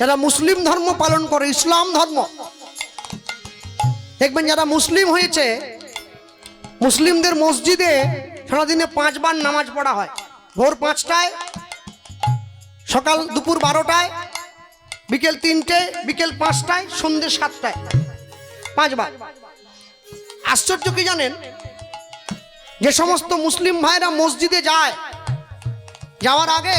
যারা মুসলিম ধর্ম পালন করে, ইসলাম ধর্ম, দেখবেন যারা মুসলিম হয়েছে, মুসলিমদের মসজিদে সারাদিনে 5 বার নামাজ পড়া হয়। ভোর 5টায়, সকাল দুপুর 12টায়, বিকেল 3টে, বিকেল 5টায়, সন্ধ্যে 7টায়, 5 বার। আশ্চর্য কি জানেন, যে সমস্ত মুসলিম ভাইরা মসজিদে যায়, যাওয়ার আগে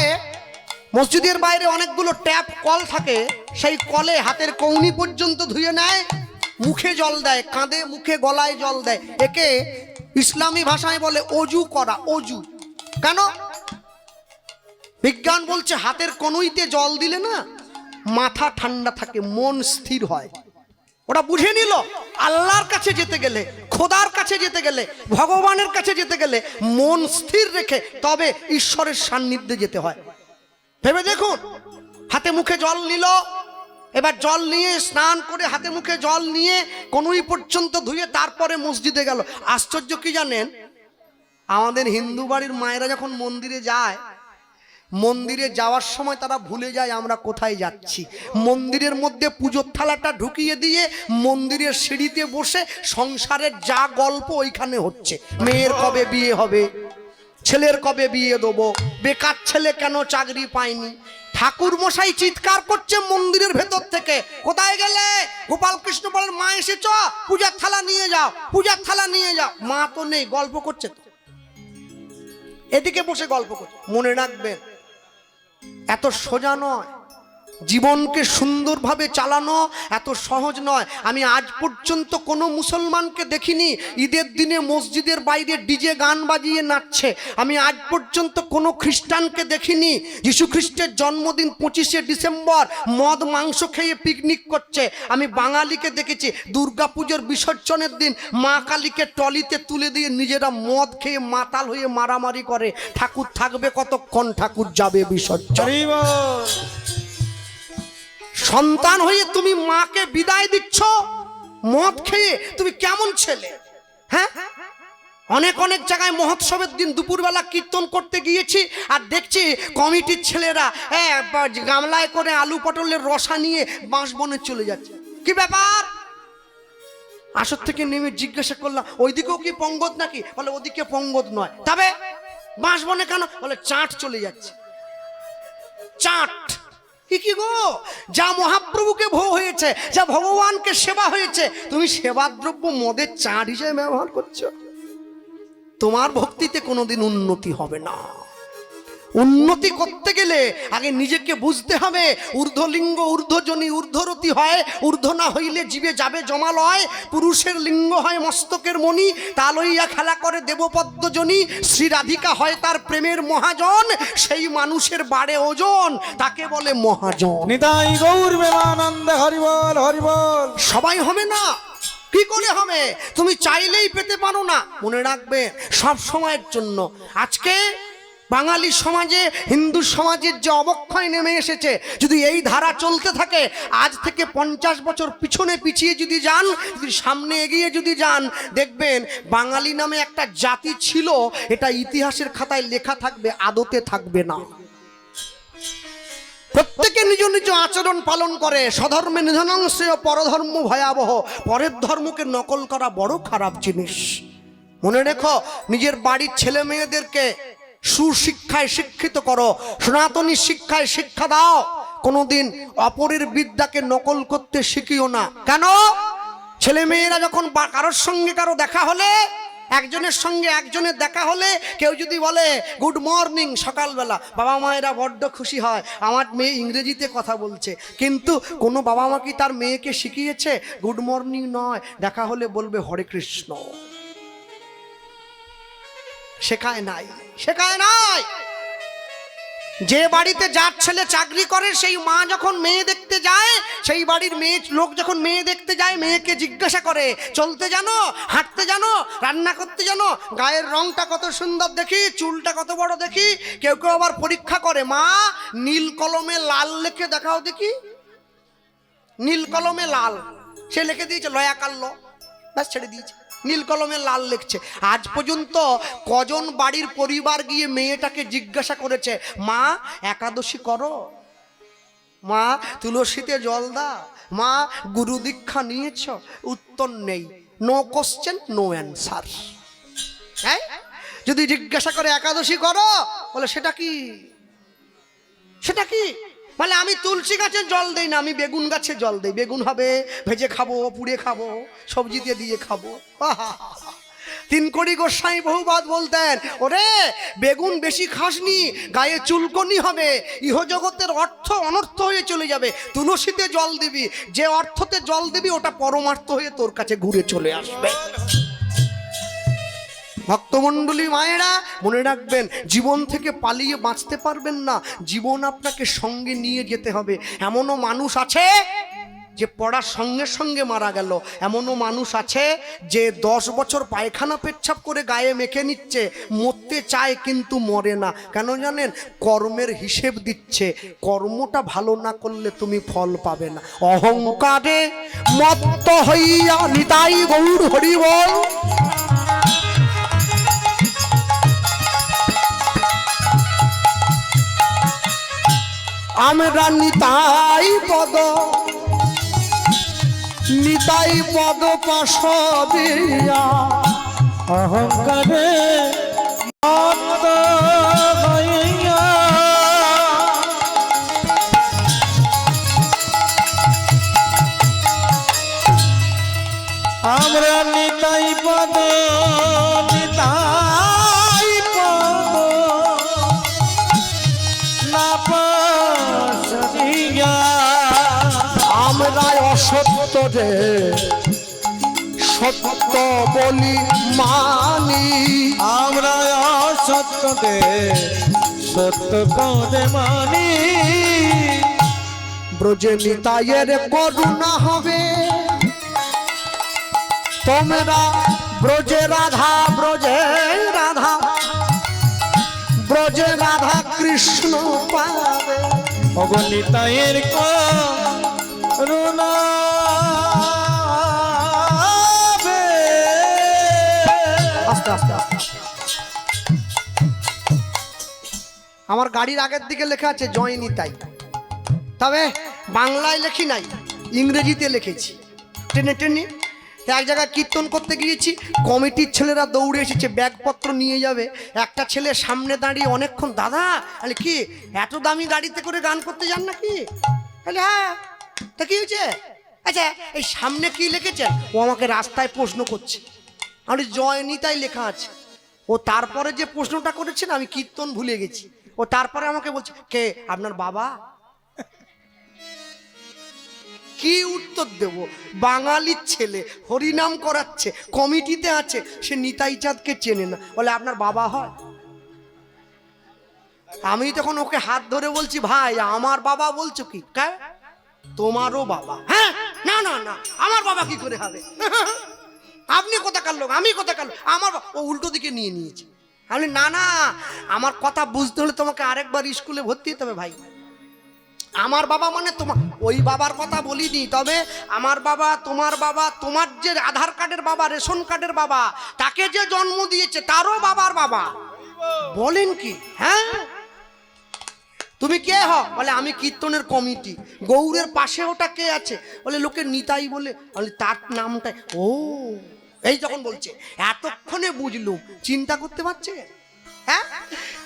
মসজিদের বাইরে অনেকগুলো ট্যাপ কল থাকে, সেই কলে হাতের কৌনি পর্যন্ত ধুয়ে নেয়, মুখে জল দেয়, কাঁধে মুখে গলায় জল দেয়। একে ইসলামী ভাষায় বলে অজু করা। অজু কেন? বিজ্ঞান বলছে হাতের কনুইতে জল দিলে না মাথা ঠান্ডা থাকে, মন স্থির হয়। ওরা বুঝে নিল আল্লাহর কাছে যেতে গেলে, খোদার কাছে যেতে গেলে, ভগবানের কাছে যেতে গেলে মন স্থির রেখে তবে ঈশ্বরের সান্নিধ্যে যেতে হয়। ভেবে দেখুন, হাতে মুখে জল নিল, এবার জল নিয়ে স্নান করে হাতে মুখে জল নিয়ে কনুই পর্যন্ত ধুয়ে তারপরে মসজিদে গেল। আশ্চর্য কি জানেন, আমাদের হিন্দু বাড়ির মায়েরা যখন মন্দিরে যায়, মন্দিরে যাওয়ার সময় তারা ভুলে যায় আমরা কোথায় যাচ্ছি। মন্দিরের মধ্যে পুজোর থালাটা ঢুকিয়ে দিয়ে মন্দিরের সিঁড়িতে বসে সংসারের যা গল্প ওইখানে হচ্ছে। মেয়ের কবে বিয়ে হবে, ছেলের কবে বিয়ে দেবো, বেকার ছেলে কেন চাকরি পায়নি। ঠাকুর মশাই চিৎকার করছে মন্দিরের ভেতর থেকে, কোথায় গেলে? গোপাল কৃষ্ণ বলেন, মা এসেছ, পূজার থালা নিয়ে যাও, পূজার থালা নিয়ে যাও। মা তো নেই, গল্প করছে তো, এদিকে বসে গল্প করছে। মনে রাখবেন, এত সোজা নয়, জীবনকে সুন্দরভাবে চালানো এত সহজ নয়। আমি আজ পর্যন্ত কোনো মুসলমানকে দেখিনি ঈদের দিনে মসজিদের বাইরে ডিজে গান বাজিয়ে নাচছে। আমি আজ পর্যন্ত কোনো খ্রিস্টানকে দেখিনি যীশু খ্রিস্টের জন্মদিন 25শে ডিসেম্বর মদ মাংস খেয়ে পিকনিক করছে। আমি বাঙালিকে দেখেছি দুর্গাপুজোর বিসর্জনের দিন মা কালীকে টলিতে তুলে দিয়ে নিজেরা মদ খেয়ে মাতাল হয়ে মারামারি করে। ঠাকুর থাকবে কতক্ষণ, ঠাকুর যাবে বিসর্জন। সন্তান হয়ে তুমি মাকে বিদায় দিচ্ছ মদ খেয়ে, তুমি কেমন ছেলে? হ্যাঁ, অনেক অনেক জায়গায় মহোৎসবের দিন দুপুরবেলা কীর্তন করতে গিয়েছি আর দেখছি কমিটির ছেলেরা গামলায় করে আলু পটলের রসা নিয়ে বাঁশবনে চলে যাচ্ছে। কি ব্যাপার? আসর থেকে নেমে জিজ্ঞাসা করলাম, ওইদিকেও কি পঙ্গদ নাকি? বলে ওদিকে পঙ্গদ নয়, তবে বাঁশবনে কেন? বলে চাট চলে যাচ্ছে। চাট কি গো, যা মহাপ্রভুকে ভোগ হয়েছে, যা ভগবানকে সেবা হয়েছে, তুমি সেবা দ্রব্য মদের চাট হিসেবে ব্যবহার করছো। তোমার ভক্তিতে কোনোদিন উন্নতি হবে না। উন্নতি করতে গেলে আগে নিজেকে বুঝতে হবে। ঊর্ধ্বলিঙ্গ ঊর্ধ্বজনী ঊর্ধ্বরতি হয়, ঊর্ধ্ব না হইলে জীবে যাবে জমালয়। পুরুষের লিঙ্গ হয় মস্তকের মণি, তা লইয়া খেলা করে দেবপদ্মজনী। শ্রী রাধিকা হয় তার প্রেমের মহাজন, সেই মানুষের বাড়ে ওজন, তাকে বলে মহাজন। নিতাই গৌর প্রেমানন্দ, হরি বল হরি বল। সবাই হবে না, কি করে হবে? তুমি চাইলেই পেতে পারো না। মনে রাখবে সব সময়ের জন্য। আজকে বাঙালি সমাজে, হিন্দু সমাজের যে অবক্ষয় নেমে এসেছে, যদি এই ধারা চলতে থাকে, আজ থেকে 50 বছর পিছনে পিছিয়ে যদি যান, যদি সামনে এগিয়ে যদি যান, দেখবেন বাঙালি নামে একটা জাতি ছিল, এটা ইতিহাসের খাতায় লেখা থাকবে, আদতে থাকবে না। প্রত্যেকে নিজ নিজ আচরণ পালন করে। স্বধর্মে নিধনাংশেয় পরধর্ম ভয়াবহ। পরের ধর্মকে নকল করা বড় খারাপ জিনিস। মনে রেখো, নিজের বাড়ির ছেলে মেয়েদেরকে সুশিক্ষায় শিক্ষিত করো, সনাতনী শিক্ষায় শিক্ষা দাও। কোনোদিন অপরের বিদ্যাকে নকল করতে শিখিও না। কেন? ছেলে মেয়েরা যখন কারোর সঙ্গে কারো দেখা হলে, একজনের সঙ্গে একজনের দেখা হলে, কেউ যদি বলে গুড মর্নিং সকালবেলা, বাবা মায়েরা বড্ড খুশি হয়, আমার মেয়ে ইংরেজিতে কথা বলছে। কিন্তু কোনো বাবা মা কি তার মেয়েকে শিখিয়েছে গুড মর্নিং নয়, দেখা হলে বলবে হরে কৃষ্ণ? শেখায় নাই, শেখায় নাই। যে বাড়িতে যার ছেলে চাকরি করে, সেই মা যখন মেয়ে দেখতে যায়, সেই বাড়ির মেয়ে লোক যখন মেয়ে দেখতে যায়, মেয়েকে জিজ্ঞাসা করে চলতে জানো, হাঁটতে জানো, রান্না করতে জানো, গায়ের রংটা কত সুন্দর দেখি, চুলটা কত বড় দেখি। কেউ কেউ আবার পরীক্ষা করে, মা নীল কলমে লাল লেখে দেখাও দেখি। নীল কলমে লাল, সে লিখে দিয়েছে লয়াকার ল, ব্যাস ছেড়ে দিয়েছে, নীল কলমে লাল লিখছে। আজ পর্যন্ত কজন বাড়ির পরিবার গিয়ে মেয়েটাকে জিজ্ঞাসা করেছে, মা একাদশী করো? মা তুলসীতে জল দাও, মা গুরু দীক্ষা নিয়েছ, উত্তর নেই, নো কোশ্চেন নো অ্যান্সার। হ্যাঁ, যদি জিজ্ঞাসা করে একাদশী করো, বলে সেটা কি, সেটা কি? মানে আমি তুলসী গাছে জল দেই না, আমি বেগুন গাছে জল দেই। বেগুন হবে ভেজে খাবো, পুড়ে খাবো, সবজিতে দিয়ে খাবো। তিনকড়ি গোস্বামী বহুবাদ বলতেন, ওরে বেগুন বেশি খাসনি, গায়ে চুলকনি হবে, ইহজগতের অর্থ অনর্থ হয়ে চলে যাবে। তুলসীতে জল দিবি, যে অর্থতে জল দিবি ওটা পরমার্থ হয়ে তোর কাছে ঘুরে চলে আসবে। ভক্তমণ্ডলী মায়েরা মনে রাখবেন, জীবন থেকে পালিয়ে বাঁচতে পারবেন না, জীবন আপনাকে সঙ্গে নিয়ে যেতে হবে। এমনও মানুষ আছে যে পড়ার সঙ্গে সঙ্গে মারা গেল, এমনও মানুষ আছে যে 10 বছর পায়খানা পেচ্ছাপ করে গায়ে মেখে নিচ্ছে, মরতে চায় কিন্তু মরে না। কেন জানেন? কর্মের হিসেব দিচ্ছে, কর্মটা ভালো না করলে তুমি ফল পাবে না। অহংকারে মত্ত হইয়া নিতাই গৌর হরি বল। আমরা নিতাই পদ, নিতাই পদ পাশবিয়া, অহংকারে মত্ত হইয়া আমরা নিতাই পদ, নিতাই পদ না পাশবিয়া। আমরা অসত্য রে সত্য বলি মানি, আমরা অসত্যকে সত্য করে মানি। ব্রজে নিতাইয়ের করুণা হবে, তোমরা ব্রজে রাধা, ব্রজে রাধা, ব্রজে রাধা কৃষ্ণ পাবে। অগণিতায়ের করুণা আস্তে আস্তে আস্তে। আমার গাড়ির আগের দিকে লেখা আছে জয় নিতাই, তবে বাংলায় লেখি নাই, ইংরেজিতে লিখেছি। টেনে টেনে এক জায়গায় কীর্তন করতে গিয়েছি, কমিটির ছেলেরা দৌড়ে এসেছে, ব্যাগপত্র নিয়ে যাবে। একটা ছেলে সামনে দাঁড়িয়ে অনেকক্ষণ, দাদা আরে কি এত দামি গাড়িতে করে গান করতে যান নাকি? তাহলে হ্যাঁ, তা কি হয়েছে? আচ্ছা এই সামনে কি লিখেছেন? ও আমাকে রাস্তায় প্রশ্ন করছে, আমি জয় নিতাই লেখা আছে। ও তারপরে যে প্রশ্নটা করেছেন আমি কীর্তন ভুলে গেছি। ও তারপরে আমাকে বলছে, কে আপনার বাবা? কি উত্তর দেব? বাঙালির ছেলে হরিনাম করাচ্ছে, কমিটিতে আছে, সে নিতাই চাঁদকে চেনে না, বলে আপনার বাবা হয়? আমি তখন ওকে হাত ধরে বলছি, ভাই আমার বাবা বলছো কি? তোমারও বাবা? হ্যাঁ, না না না, আমার বাবা কি করে হবে? আপনি কোথাকার লোক, আমি কোথাকার লোক, আমার। ও উল্টো দিকে নিয়ে নিয়েছে। আমি না না, আমার কথা বুঝতে হলে তোমাকে আরেকবার স্কুলে ভর্তি হতে হবে ভাই। আমার বাবা মানে তোমার ওই বাবার কথা বলিনি, তবে আমার বাবা, তোমার বাবা, তোমার যে আধার কার্ডের বাবা, রেশন কার্ডের বাবা, তাকে যে জন্ম দিয়েছে তারও বাবার বাবা। বলেন কি? হ্যাঁ, তুমি কে হও? বলে আমি কীর্তনের কমিটি। গৌরের পাশে ওটা কে আছে? বলে লোকে নিতাই বলে। বলে তার নামটাই। ও এই যখন বলছে এতক্ষণে বুঝলুম। চিন্তা করতে পারছে? হ্যাঁ,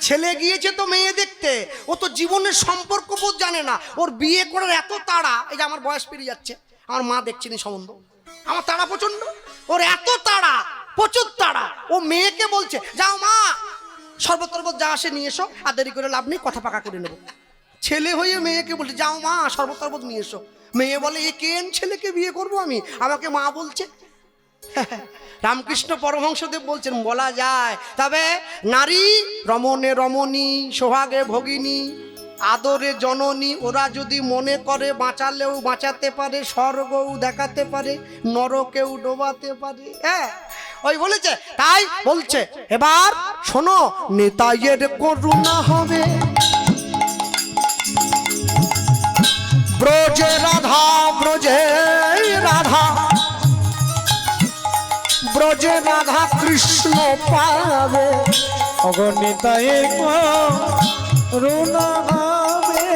ছেলে গিয়েছে তো মেয়ে দেখতে, ও তো জীবনের সম্পর্ক বোধ জানে না, ওর বিয়ে করার এত তাড়া। এই যে আমার বয়স পেরিয়ে যাচ্ছে, আমার মা দেখছেনি সম্বন্ধ, আমার তাড়া প্রচন্ড, ওর এত তাড়া, প্রচুর তাড়া। ও মেয়েকে বলছে, যাও মা শরবত টরবত যা আসে নিয়ে এসো, আর দেরি করে লাভ নেই, কথা পাকা করে নেবো। ছেলে হয়ে মেয়েকে বলছে, যাও মা শরবত টরবত নিয়ে এসো। মেয়ে বলে, এ কেন ছেলেকে বিয়ে করবো আমি, আমাকে মা বলছে। রামকৃষ্ণ পরমহংসদেব বলছেন, বলা যায়, তবে নারী রমণে রমণী, সোহাগে ভগিনী, আদরে জননী, ওরা যদি মনে করে বাঁচালেও বাঁচাতে পারে, স্বর্গও দেখাতে পারে, নরকেও ডোবাতে পারে। হ্যাঁ, ওই বলেছে, তাই বলছে এবার শোনো, নিতাইয়ের করুণা হবে, ব্রজে রাধা, ব্রজে রাধা, ব্রজে রাধা কৃষ্ণ পাবে। অগণিতায়ের করুণা হবে।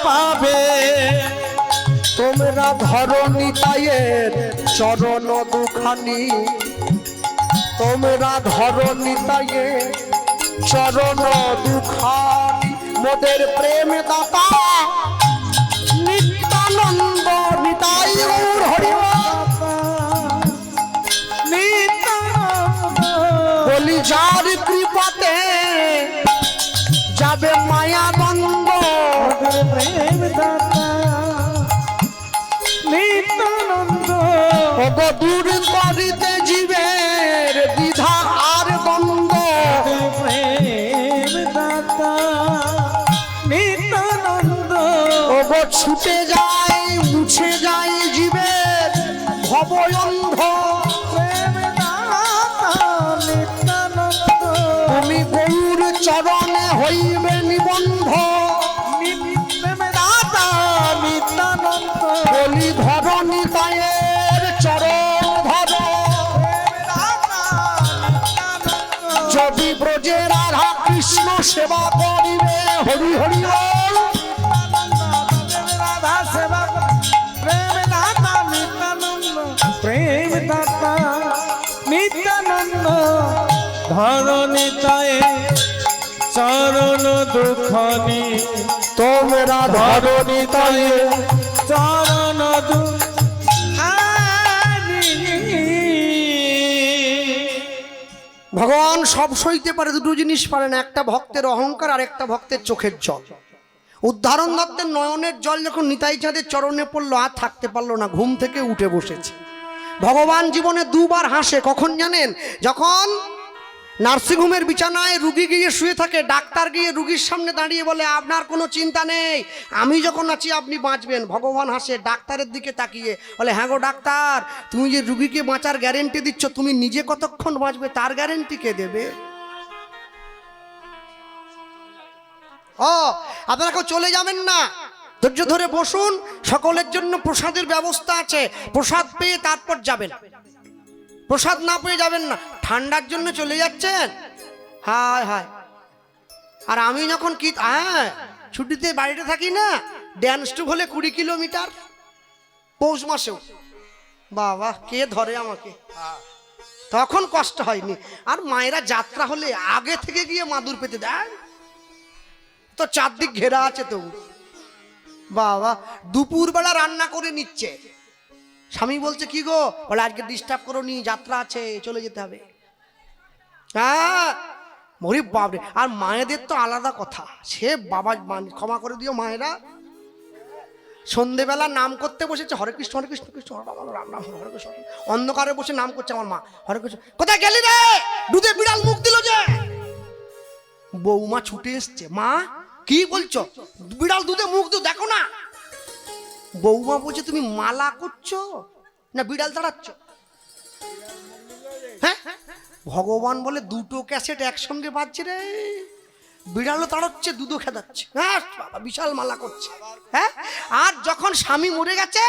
পাবে। তোমরা ধরো নিতাইয়ের চরণ দুখানি, তোমরা ধরো নিতাইয়ের চরণ দুখানি। মোদের প্রেম দাতা নিত্যানন্দ নিতাই গৌর হরি বলি, যার কৃপাতে যাবে মায়ানন্দ। প্রেম দাতা নিত্যানন্দ, ওগো দূর করিতে জীবের দ্বিধা আর দ্বন্দ্ব। প্রেম দাতা নিত্যানন্দ, ওগো ছুটে যায় মুছে যায় জীবের ভবয়ন্ধ। প্রেম দাতা নিত্যানন্দ, তুমি গৌর চরণে হইবে নিবন্ধ। প্রেম দাতা নিত্যানন্দ, বলি ধর নিতাইয়ের চরণ ধর। যদি ব্রজে রাধা কৃষ্ণ সেবা করিবে হরি হরি বল। রাধা সেবা প্রেম দাতা নিত্যানন্দ, প্রেম দাতা নিত্যানন্দ, ধরণিতায় চরণ দুখানি, তোমরা ধর নিতাইয়ের চরণ দুখানি। ভগবান সব সইতে পারে, দুটো জিনিস পারে না, একটা ভক্তের অহংকার আর একটা ভক্তের চোখের জল। উদ্ধারণ দত্তের নয়নের জল যখন নিতাই চাঁদের চরণে পড়লো আর থাকতে পারলো না, ঘুম থেকে উঠে বসেছে। ভগবান জীবনে দুবার হাসে, কখন জানেন? যখন নার্সিংহোমের বিছানায় রুগী গিয়ে শুয়ে থাকে, ডাক্তার গিয়ে রুগীর সামনে দাঁড়িয়ে বলে আপনার কোনো চিন্তা নেই, আমি যখন আছি আপনি বাঁচবেন। ভগবান হাসে ডাক্তারের দিকে তাকিয়ে বলে, হ্যাঁ গো ডাক্তার, তুমি যে রুগীকে বাঁচার গ্যারেন্টি দিচ্ছ, তুমি নিজে কতক্ষণ বাঁচবে তার গ্যারেন্টি কে দেবে? ও আপনারা কেউ চলে যাবেন না, ধৈর্য ধরে বসুন, সকলের জন্য প্রসাদের ব্যবস্থা আছে, প্রসাদ পেয়ে তারপর যাবেন। প্রসাদ না পেয়ে যাবেন না। ঠান্ডার জন্য চলে যাচ্ছেন? হায় হায়। আর আমি যখন কি ছুটিতে বাড়িতে থাকি না, ড্যান্স টু হলে 20 কিলোমিটার পৌষ মাসেও, বাবা কে ধরে আমাকে, তখন কষ্ট হয়নি। আর মায়েরা যাত্রা হলে আগে থেকে গিয়ে মাদুর পেতে দেয়, তো চারদিক ঘেরা আছে, তো বাবা দুপুরবেলা রান্না করে নিচ্ছে। স্বামী বলছে কি গো, বলে আজকে ডিস্টার্ব করো নি, যাত্রা আছে চলে যেতে হবে। হ্যাঁ মরি বাবরে। আর মায়েদের তো আলাদা কথা, সে বাবা ক্ষমা করে দিও মায়েরা, সন্ধেবেলা নাম করতে বসেছে, হরে কৃষ্ণ হরে কৃষ্ণ কৃষ্ণ রাম রাম হরে কৃষ্ণ, অন্ধকারে বসে নাম করছে আমার মা, হরে কৃষ্ণ। কোথায় গেলি রে, দুধে বিড়াল মুখ দিল যে। বৌমা ছুটে এসছে, মা কি বলছো, বিড়াল দুধে মুখ দিও দেখো না। বৌমা বলছে তুমি মালা করছো না বিড়াল তাড়াচ্ছ? হ্যাঁ, ভগবান বলে দুটো ক্যাসেট একসঙ্গে বাজছে রে, বিড়ালও তাড়াচ্ছে দুধও খেদাচ্ছে। হ্যাঁ বাবা বিশাল মালা করছে। হ্যাঁ, আর যখন স্বামী মরে গেছে,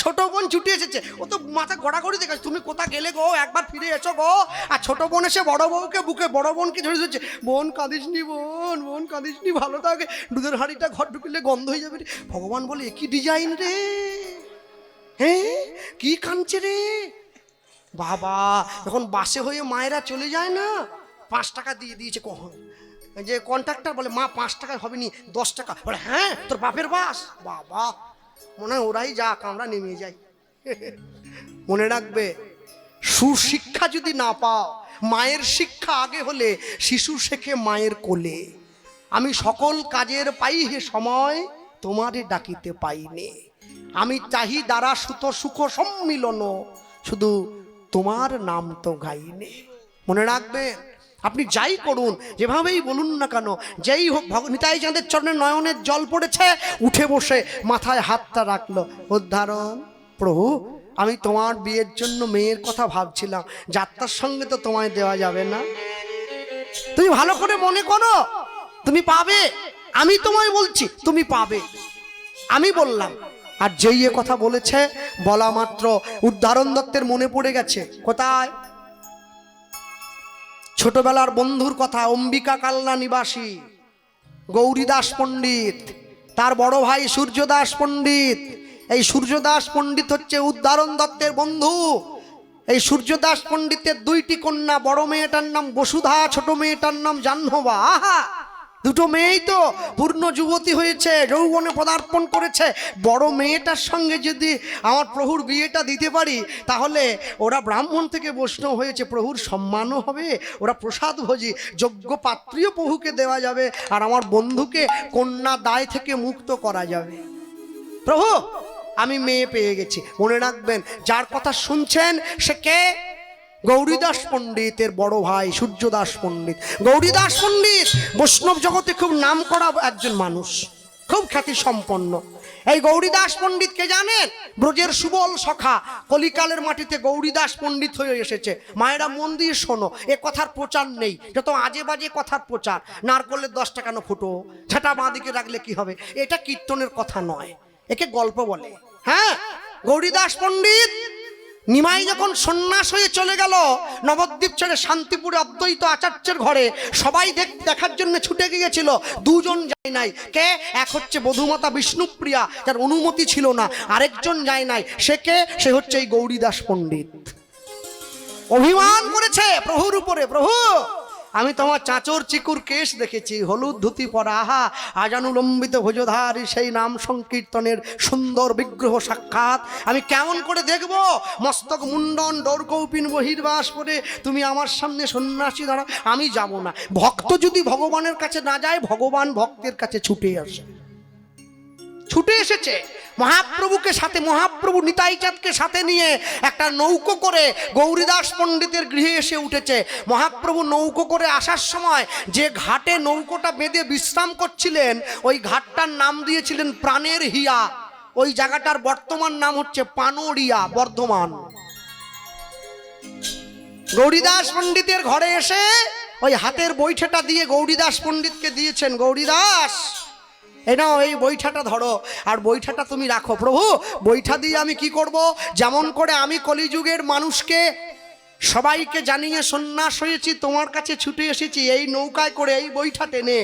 ছোট বোন ছুটে এসেছে, ও তো মাথা গড়াগড়ি দেখেছে, তুমি কোথা গেলে গো, একবার ফিরে এসো গো। আর ছোট বোন এসে বড় বউকে বুকে, বড় বোনকে ঝরে ধরছে, বোন কাঁদিস নি, বোন বোন কাঁদিস নি, ভালো থাকে, দুধের হাঁড়িটা ঘর ঢুকলে গন্ধ হয়ে যাবে রে। ভগবান বলে কি ডিজাইন রে, হ্যাঁ কি কাঁদছে রে বাবা। যখন বাসে হয়ে মায়েরা চলে যায় না, 5 টাকা দিয়ে দিয়েছে। কখন যে কন্ট্রাক্টর বলে মা 5 টাকায় হবে নি, 10 টাকা। বলে হ্যাঁ তোর বাপের বাস, বাবা মনে হয় ওরাই যাক, আমরা নেমে যাই। মনে রাখবে, সুশিক্ষা যদি না পাও, মায়ের শিক্ষা আগে হলে শিশু শেখে মায়ের কোলে। আমি সকল কাজের পাই হে সময়, তোমারে ডাকিতে পাইনে। আমি চাহি দ্বারা সুত সুখ সম্মিলন, শুধু তোমার নাম তো গাইনে। মনে রাখবেন, আপনি যাই করুন, যেভাবেই বলুন না কেন, যেই হোক, নিতাই চাঁদের চরণে নয়নের জল পড়েছে, উঠে বসে মাথায় হাতটা রাখলো, উদ্ধারণ প্রভু আমি তোমার বিয়ের জন্য মেয়ের কথা ভাবছিলাম, যাত্রার সঙ্গে তো তোমায় দেওয়া যাবে না, তুমি ভালো করে মনে করো, তুমি পাবে, আমি তোমায় বলছি তুমি পাবে, আমি বললাম। আর যেই এ কথা বলেছে, বলা মাত্র উদ্ধারণ দত্তের মনে পড়ে গেছে কোথায়, ছোটবেলার বন্ধুর কথা, অম্বিকা কালনা নিবাসী গৌরীদাস পণ্ডিত, তার বড় ভাই সূর্যদাস পণ্ডিত। এই সূর্যদাস পণ্ডিত হচ্ছে উদ্ধারণ দত্তের বন্ধু। এই সূর্যদাস পণ্ডিতের দুইটি কন্যা, বড় মেয়েটার নাম বসুধা, ছোট মেয়েটার নাম জাহ্নবা। আহা, দুটো মেয়েই তো পূর্ণ যুবতী হয়েছে, যৌবনে পদার্পণ করেছে। বড় মেয়েটার সঙ্গে যদি আমার প্রভুর বিয়েটা দিতে পারি, তাহলে ওরা ব্রাহ্মণ থেকে বৈষ্ণব হয়েছে, প্রভুর সম্মানও হবে, ওরা প্রসাদ ভোজি, যোগ্য পাত্রীও প্রভুকে দেওয়া যাবে, আর আমার বন্ধুকে কন্যা দায় থেকে মুক্ত করা যাবে। প্রভু, আমি মেয়ে পেয়ে গেছি। মনে রাখবেন, যার কথা শুনছেন সে কে? গৌরীদাস পণ্ডিতের বড় ভাই সূর্যদাস পণ্ডিত। গৌরীদাস পণ্ডিত বৈষ্ণব জগতে খুব নামকরা একজন মানুষ, খুব খ্যাতি সম্পন্ন। এই গৌরীদাস পণ্ডিতকে জানেন? ব্রজের সুবল সখা, কলিকালের মাটিতে গৌরীদাস পণ্ডিত হয়ে এসেছে। মায়েরা মন দিয়ে শোনো, এ কথার প্রচার নেই, যত আজে বাজে কথার প্রচার। নারকলের 10 টাকা ফুটো, ঝাঁটা বাঁদিকে রাখলে কি হবে? এটা কীর্তনের কথা নয়, একে গল্প বলে। হ্যাঁ, গৌরীদাস পণ্ডিত নিমাই যখন সন্ন্যাস হয়ে চলে গেল নবদ্বীপ ছেড়ে শান্তিপুরে অদ্বৈত আচার্যের ঘরে, সবাই দেখার জন্য ছুটে গিয়েছিল, দুজন যায় নাই। কে? এক হচ্ছে বধূমাতা বিষ্ণুপ্রিয়া, যার অনুমতি ছিল না। আরেকজন যায় নাই। সে কে? সে হচ্ছে এই গৌরীদাস পণ্ডিত। অভিমান করেছে প্রভুর উপরে। প্রভু, আমি তোমার চাঁচর চিকুর কেশ দেখেছি, হলুদ ধুতি পরা, আহা আজানুলম্বিত ভোজধারী সেই নাম সংকীর্তনের সুন্দর বিগ্রহ সাক্ষাৎ আমি কেমন করে দেখব? মস্তক মুন্ডন ডোরকৌপিন বহির্বাস পরে তুমি আমার সামনে সন্ন্যাসী দাঁড়াও, আমি যাব না। ভক্ত যদি ভগবানের কাছে না যায়, ভগবান ভক্তের কাছে ছুটে আসে। ছুটে এসেছে মহাপ্রভুকে সাথে, মহাপ্রভু নিতাই চাঁদকে সাথে নিয়ে একটা নৌকো করে গৌরীদাস পণ্ডিতের গৃহে এসে উঠেছে। মহাপ্রভু নৌকো করে আসার সময় যে ঘাটে নৌকোটা বেঁধে বিশ্রাম করছিলেন, ওই ঘাটটার নাম দিয়েছিলেন প্রাণের হিয়া। ওই জায়গাটার বর্তমান নাম হচ্ছে পানোরিয়া, বর্ধমান। গৌরীদাস পণ্ডিতের ঘরে এসে ওই হাতের বৈঠাটা দিয়ে গৌরীদাস পণ্ডিতকে দিয়েছেন। গৌরীদাস, এই নাও, এই বৈঠাটা ধরো, আর বৈঠাটা তুমি রাখো। প্রভু, বৈঠা দিয়ে আমি কি করব? যেমন করে আমি কলিযুগের মানুষকে সবাইকে জানিয়ে সন্ন্যাস হয়েছি, তোমার কাছে ছুটে এসেছি এই নৌকায় করে, এই বৈঠা টেনে,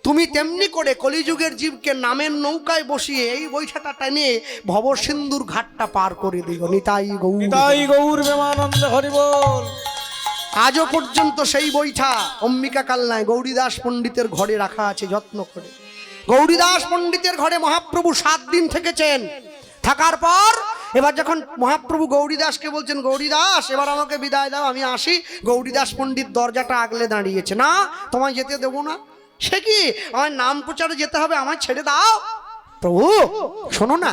তুমি তেমনি করে কলিযুগের জীবকে নামের নৌকায় বসিয়ে এই বৈঠাটা টেনে ভবসিন্ধুর ঘাটটা পার করে দিও। নিতাই গৌর, নিতাই গৌর প্রেমানন্দে হরি বল। আজও পর্যন্ত সেই বৈঠা অম্বিকা কালনায় গৌরীদাস পণ্ডিতের ঘরে রাখা আছে যত্ন করে। গৌরীদাস পণ্ডিতের ঘরে মহাপ্রভু 7 দিন থেকেছেন। থাকার পর এবার যখন মহাপ্রভু গৌরীদাসকে বলছেন, গৌরীদাস এবার আমাকে বিদায় দাও, আমি আসি, গৌরীদাস পণ্ডিত দরজাটা আগলে দাঁড়িয়েছে। না, তোমায় যেতে দেবো না। সে কি, আমার নাম প্রচারে যেতে হবে, আমায় ছেড়ে দাও। প্রভু শোনো না,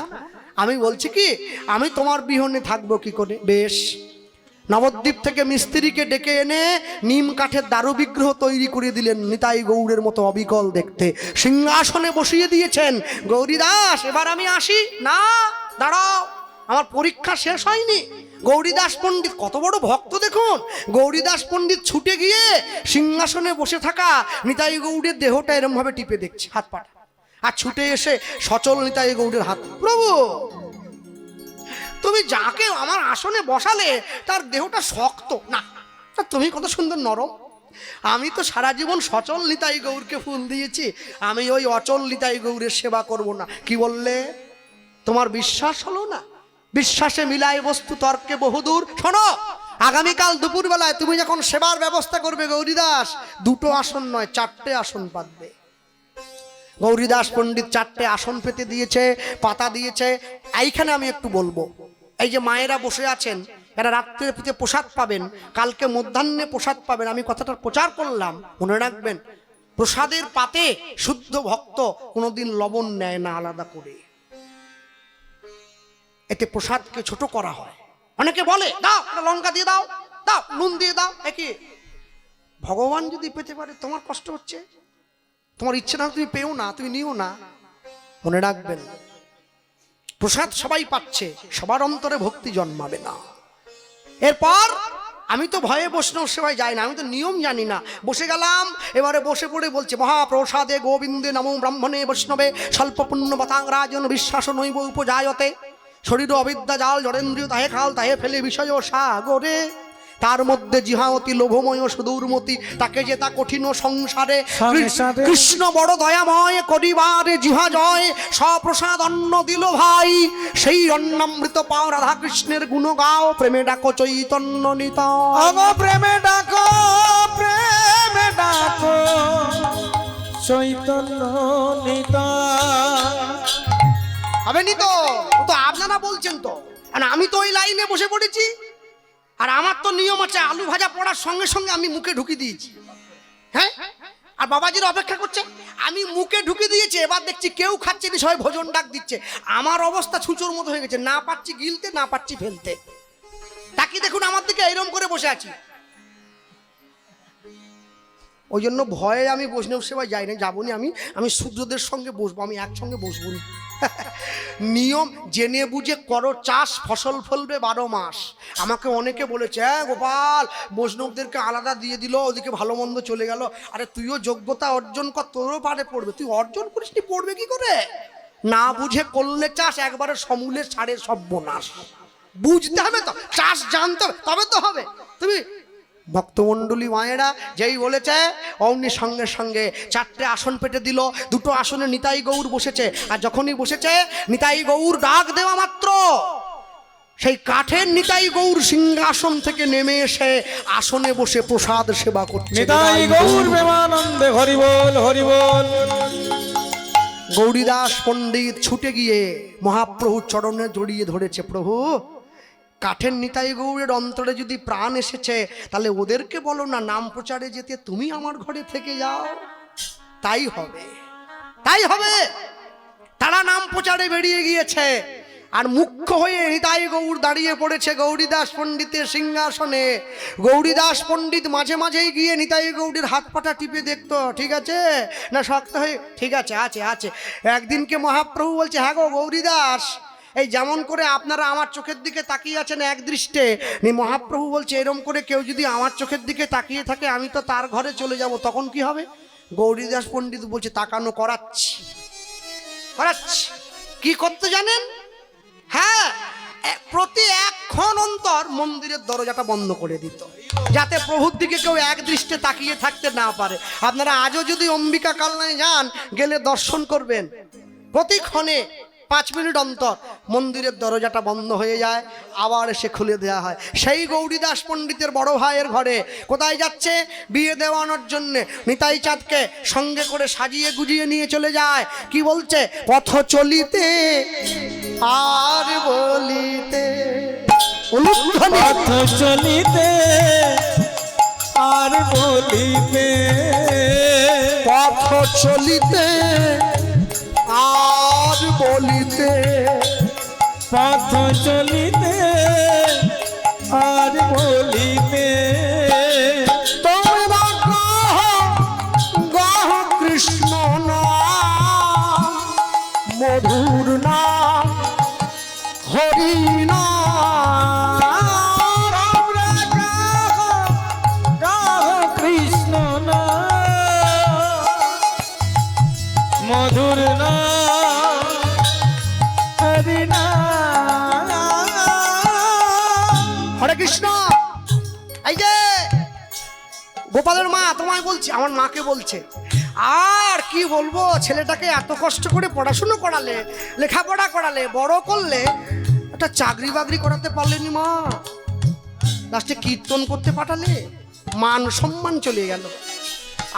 আমি বলছি কি, আমি তোমার বিহনে থাকবো কি করে? বেশ, নবদ্বীপ থেকে মিস্ত্রিকে ডেকে এনে নিম কাঠের দারু বিগ্রহ তৈরি করে দিলেন, নিতাই গৌরের মতো অবিকল দেখতে, সিংহাসনে বসিয়ে দিয়েছেন। গৌরীদাস এবার আমি আসি। না, দাঁড়াও, আমার পরীক্ষা শেষ হয়নি। গৌরীদাস পণ্ডিত কত বড় ভক্ত দেখুন। গৌরীদাস পণ্ডিত ছুটে গিয়ে সিংহাসনে বসে থাকা নিতাই গৌরের দেহটা এরম ভাবে টিপে দেখছে, হাত পাটা, আর ছুটে এসে সচল নিতাই গৌরের হাত। প্রভু, তুমি যাকে আমার আসনে বসালে তার দেহটা শক্ত না, তুমি কত সুন্দর নরম। আমি তো সারা জীবন সচল নিতাই গৌরকে ফুল দিয়েছি, আমি ওই অচল নিতাই গৌরের সেবা করব না। কি বললে? তোমার বিশ্বাস হলো না? বিশ্বাসে মিলায় বস্তু তর্কে বহুদূর। শোনো, আগামীকাল দুপুরবেলায় তুমি যখন সেবার ব্যবস্থা করবে গৌরীদাস, 2টো আসন নয় 4টে আসন পাতবে। গৌরীদাস পণ্ডিত 4টে আসন পেতে দিয়েছে, পাতা দিয়েছে। এইখানে আমি একটু বলবো, এই যে মায়েরা বসে আছেন, এরা রাত্রে প্রসাদ পাবেন, কালকে মধ্যাহ্নে প্রসাদ পাবেন। আমি কথাটার প্রচার করলাম, মনে রাখবেন, প্রসাদের পাতে শুদ্ধ ভক্ত কোনোদিন লবণ নেয় না আলাদা করে, এতে প্রসাদকে ছোট করা হয়। অনেকে বলে, দাও লঙ্কা দিয়ে দাও, দাও নুন দিয়ে দাও। একই ভগবান যদি পেতে পারে, তোমার কষ্ট হচ্ছে, তোমার ইচ্ছে না, তুমি পেও না, তুমি নিও না। মনে রাখবেন, প্রসাদ সবাই পাচ্ছে, সবার অন্তরে ভক্তি জন্মাবে না। এরপর আমি তো ভয়ে বৈষ্ণব সেবায় যাই না, আমি তো নিয়ম জানি না, বসে গেলাম। এবারে বসে পড়ে বলছে, মহাপ্রসাদে গোবিন্দে নমো ব্রাহ্মণে বৈষ্ণবে স্বল্প পুণ্য বতাংরাজন বিশ্বাস নৈব উপজায়তে শরীর অবিদ্যা জাল জড়েন্দ্রিয় তাহে খাল তাহে ফেলে বিষয় সাগরে। তার মধ্যে জিহামতি লোভময় সুদূরমতি, তাকে যে তা কঠিন সংসারে সংসারে। কৃষ্ণ বড় দয়াময় করিবারে জিহা জয়, সপ্রসাদ অন্ন দিল ভাই, সেই অন্নামৃত পাও রাধা কৃষ্ণের গুণ গাও, প্রেমে ডাকো চৈতন্য নিতাই। আগো প্রেমে ডাকো চৈতন্য নিতাই। হবে নি তো, ও তো আপনারা বলছেন তো, আর আমি তো ওই লাইনে বসে পড়েছি। আর আমার তো নিয়ম আছে, আলু ভাজা পড়ার সঙ্গে সঙ্গে আমি মুখে ঢুকিয়ে দিয়েছি। হ্যাঁ, আর বাবাজির অপেক্ষা করছে, আমি মুখে ঢুকিয়ে দিয়েছি। এবার দেখছি কেউ খাচ্ছে না, সবাই ভোজন ডাক দিচ্ছে। আমার অবস্থা ছুঁচোর মতো হয়ে গেছে, না পাচ্ছি গিলতে, না পাচ্ছি ফেলতে। তাকি দেখুন আমার দিকে এইরকম করে বসে আছি। ওই জন্য ভয়ে আমি বৈষ্ণব সেবায় যাই না, যাবো না। আমি শূদ্রদের সঙ্গে বসবো, আমি একসঙ্গে বসবো না। নিয়ম জেনে বুঝে করো চাষ, ফসল ফলবে 12 মাস। আমাকে অনেকে বলেছে, হ্যাঁ গোপাল, বৈষ্ণবদেরকে আলাদা দিয়ে দিল, ওদিকে ভালো মন্দ চলে গেল। আরে তুইও যোগ্যতা অর্জন কর, তোরও পারে পড়বে। তুই অর্জন করিস নি, পড়বে কি করে? না বুঝে করলে চাষ একবারে সমূলে ছাড়ে সর্বনাশ। বুঝতে হবে তো, চাষ জানতে হবে, তবে তো হবে। তুমি ভক্তমণ্ডলী মায়েরা যেই বলেছে, অমনি সঙ্গে সঙ্গে 4টে আসন পেতে দিল। 2টো আসনে নিতাই গৌর বসেছে। আর যখনই বসেছে, নিতাই গৌর ডাক দেওয়া মাত্র সেই কাঠের নিতাই গৌর সিংহাসন থেকে নেমে এসে আসনে বসে প্রসাদ সেবা করছে। নিতাই গৌর প্রেমানন্দে হরি বল হরি বল। গৌরীদাস পণ্ডিত ছুটে গিয়ে মহাপ্রভুর চরণে জড়িয়ে ধরেছে। প্রভু, কাঠের নিতাই গৌরের অন্তরে যদি প্রাণ এসেছে, তাহলে ওদেরকে বলো না নাম প্রচারে যেতে, তুমি আমার ঘরে থেকে যাও। তাই হবে, তাই হবে। তারা নাম প্রচারে বেরিয়ে গিয়েছে। আর মুখ্য হয়ে নিতাই গৌর দাঁড়িয়ে পড়েছে গৌরীদাস পণ্ডিতের সিংহাসনে। গৌরীদাস পণ্ডিত মাঝে মাঝেই গিয়ে নিতাই গৌরের হাত পাটা টিপে দেখতো, ঠিক আছে না শক্ত হয়ে, ঠিক আছে, আছে আছে। একদিনকে মহাপ্রভু বলছে, হ্যাঁ গো গৌরীদাস, এই যেমন করে আপনারা আমার চোখের দিকে তাকিয়ে আছেন এক দৃষ্টে, মহাপ্রভু বলছে এরম করে কেউ যদি আমার চোখের দিকে তাকিয়ে থাকে, আমি তো তার ঘরে চলে যাব, তখন কি হবে? গৌরীদাস পণ্ডিত বলছে, তাকানো করাচ্ছি। কি করতে জানেন? হ্যাঁ, প্রতি 1 ক্ষণ অন্তর মন্দিরের দরজাটা বন্ধ করে দিত, যাতে প্রভুর দিকে কেউ এক দৃষ্টে তাকিয়ে থাকতে না পারে। আপনারা আজও যদি অম্বিকা কালনায় যান, গেলে দর্শন করবেন, প্রতি ক্ষণে 5 মিনিট অন্তর মন্দিরের দরজাটা বন্ধ হয়ে যায়, আবার এসে খুলে দেওয়া হয়। সেই গৌরীদাস পণ্ডিতের বড় ভাইয়ের ঘরে কোথায় যাচ্ছে? বিয়ে দেওয়ানোর জন্যে নিতাই চাঁদকে সঙ্গে করে সাজিয়ে গুজিয়ে নিয়ে চলে যায়। কি বলছে? পথ চলিতে আর বলিতে, পথ চলিতে আর বলিতে, পথ চলিতে আর বলিতে, পথ চলিতে আর বলিতে। তোমরা গাহ কৃষ্ণ নাম, মধুর নাম, হরি নাম। তোমরা গাহ কৃষ্ণ নাম, মধুর নাম, হরি নাম। হরে কৃষ্ণ। এই যে গোপালের মা তোমায় বলছি, আমার মাকে বলছে, আর কি বলবো, ছেলেটাকে এত কষ্ট করে পড়াশুনো করালে, লেখাপড়া করালে, বড় করলে, একটা চাকরি বাকরি করাতে পারলেনি মা, লাস্টে কীর্তন করতে পাঠালে, মান সম্মান চলে গেল।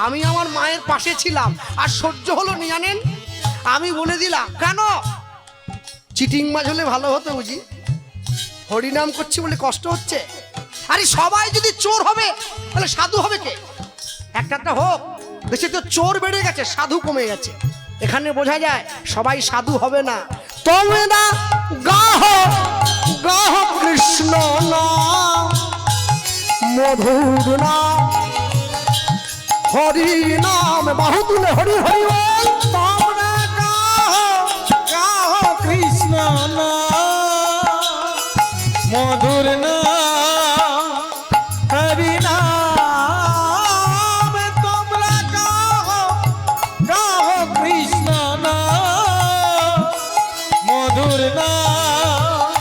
আমি আমার মায়ের পাশে ছিলাম, আর সহ্য হলো নি জানেন। আমি বলে দিলাম, কেন চিটিং মাছ হলে ভালো হতো বুঝি, হরিনাম করছি বলে কষ্ট হচ্ছে। আরে সবাই যদি চোর হবে, তাহলে সাধু হবে কে? একটা হোক। দেশে তো চোর বেড়ে গেছে, সাধু কমে গেছে। এখানে বোঝা যায় সবাই সাধু হবে না। তোমরা গাহ গাহ কৃষ্ণ নাম, মধুর নাম, হরি নাম। বাহু তুলে হরি হরি বল। তোমরা গাহ কৃষ্ণ নাম, মধুর নাম, হরি নাম। তোমরা গাহ কৃষ্ণ নাম, মধুর নাম,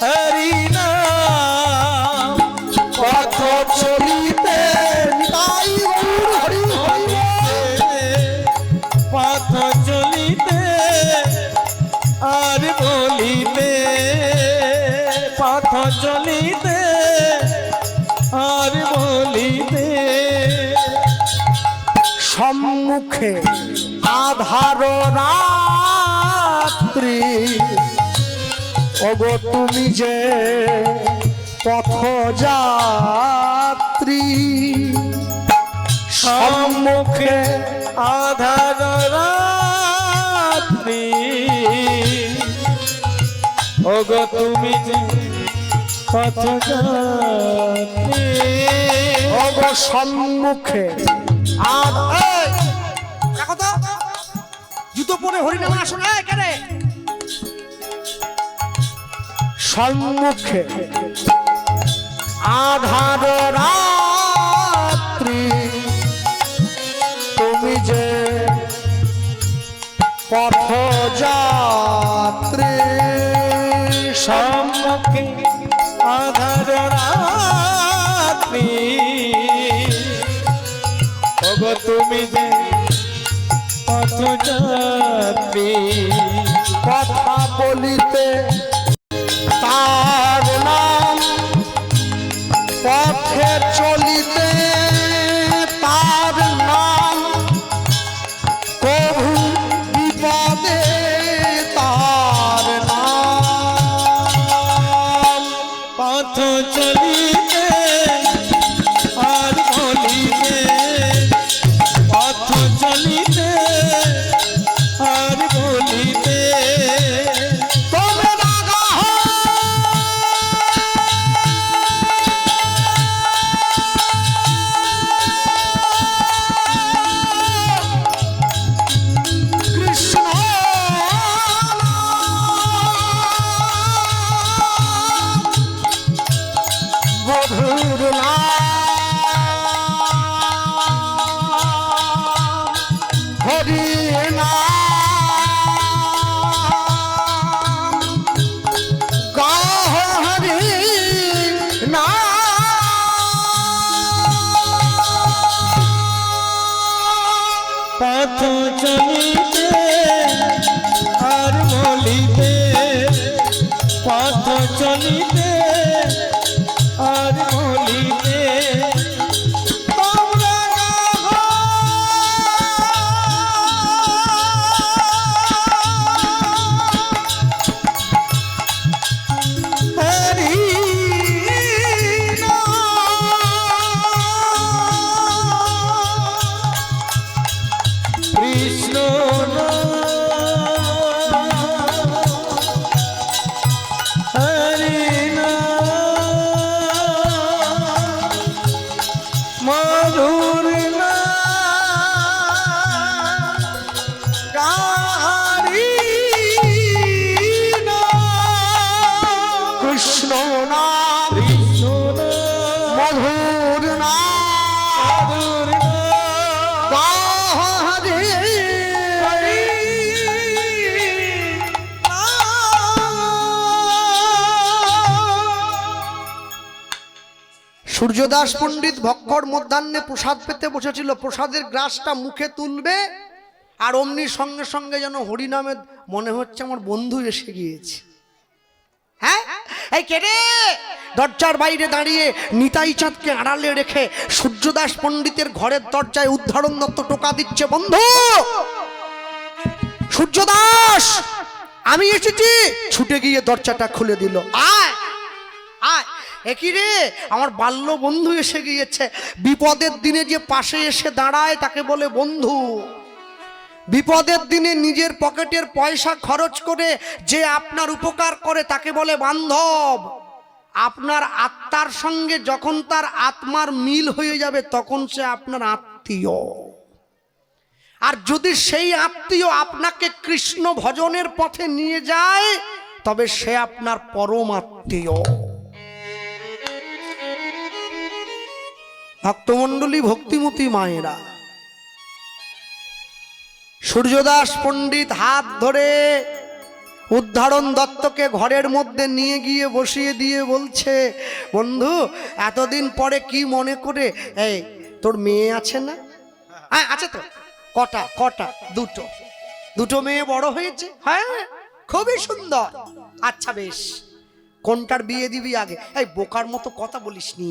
হরি নাম। পথ আর বলিতে পথ চলিতে আর বলিতে সম্মুখে আধার রাত্রি ওগো তুমি যে পথযাত্রী সম্মুখে আধার রাত্রি ওগো তুমি যে পথযাত্রী ওগো সম্মুখে দেখো তো জুতো পরে হরিনাম আসো না কেন সম্মুখে আধার রাত্রি তুমি যে পথযাত্রী সম্মুখে আধার রাত্রি ওগো তুমি যে পথযাত্রী কথা বলিতে তার নাম পথে চলিতে তার নাম কভু বিপদে তার নাম পথ চলিতে আর বলিতে পথ চলিতে আর বলিতে তোমরা রাগা কৃষ্ণ মধুর নাম হরি নাম গাহ হরি নাম পথ চলিতে আর বলিতে পথ চলিতে আর বলিতে তোমরা হরি কৃষ্ণ হরি মধুর গারি কৃষ্ণ নাম কৃষ্ণ মধুর নাম মধুর গাহ হরি সূর্যদাস পণ্ডিত ভক্ষর মধ্যাহ্নে প্রসাদ পেতে বসেছিল। প্রসাদের গ্রাসটা মুখে তুলবে আর অমনি সঙ্গে সঙ্গে যেন হরিনামে মনে হচ্ছে আমার বন্ধু এসে গিয়েছে। হ্যাঁ, এই কেটে দরজার বাইরে দাঁড়িয়ে নিতাই চাঁদকে আড়ালে রেখে সূর্যদাস পণ্ডিতের ঘরের দরজায় উদ্ধারণ দত্ত টোকা দিচ্ছে, বন্ধু সূর্যদাস আমি এসেছি। ছুটে গিয়ে দরজাটা খুলে দিল। আয় আয়, একই রে আমার বাল্য বন্ধু এসে গিয়েছে। বিপদের দিনে যে পাশে এসে দাঁড়ায় তাকে বলে বন্ধু। বিপদের দিনে নিজের পকেটের পয়সা খরচ করে যে আপনার উপকার করে তাকে বলে বান্ধব। আপনার আত্মার সঙ্গে যখন তার আত্মার মিল হয়ে যাবে তখন সে আপনার আত্মীয়। আর যদি সেই আত্মীয় আপনাকে কৃষ্ণ ভজনের পথে নিয়ে যায় তবে সে আপনার পরম আত্মীয়। ভক্তমণ্ডলী, ভক্তিমতী মায়েরা, সূর্যদাস পণ্ডিত হাত ধরে উদ্ধারণ দত্তকে ঘরের মধ্যে নিয়ে গিয়ে বসিয়ে দিয়ে বলছে, বন্ধু এতদিন পরে কি মনে করে, এই তোর মেয়ে আছে না? আছে তো। কটা? দুটো মেয়ে বড় হয়েছে। হ্যাঁ, খুবই সুন্দর। আচ্ছা বেশ, কোনটার বিয়ে দিবি আগে? এই বোকার মতো কথা বলিসনি,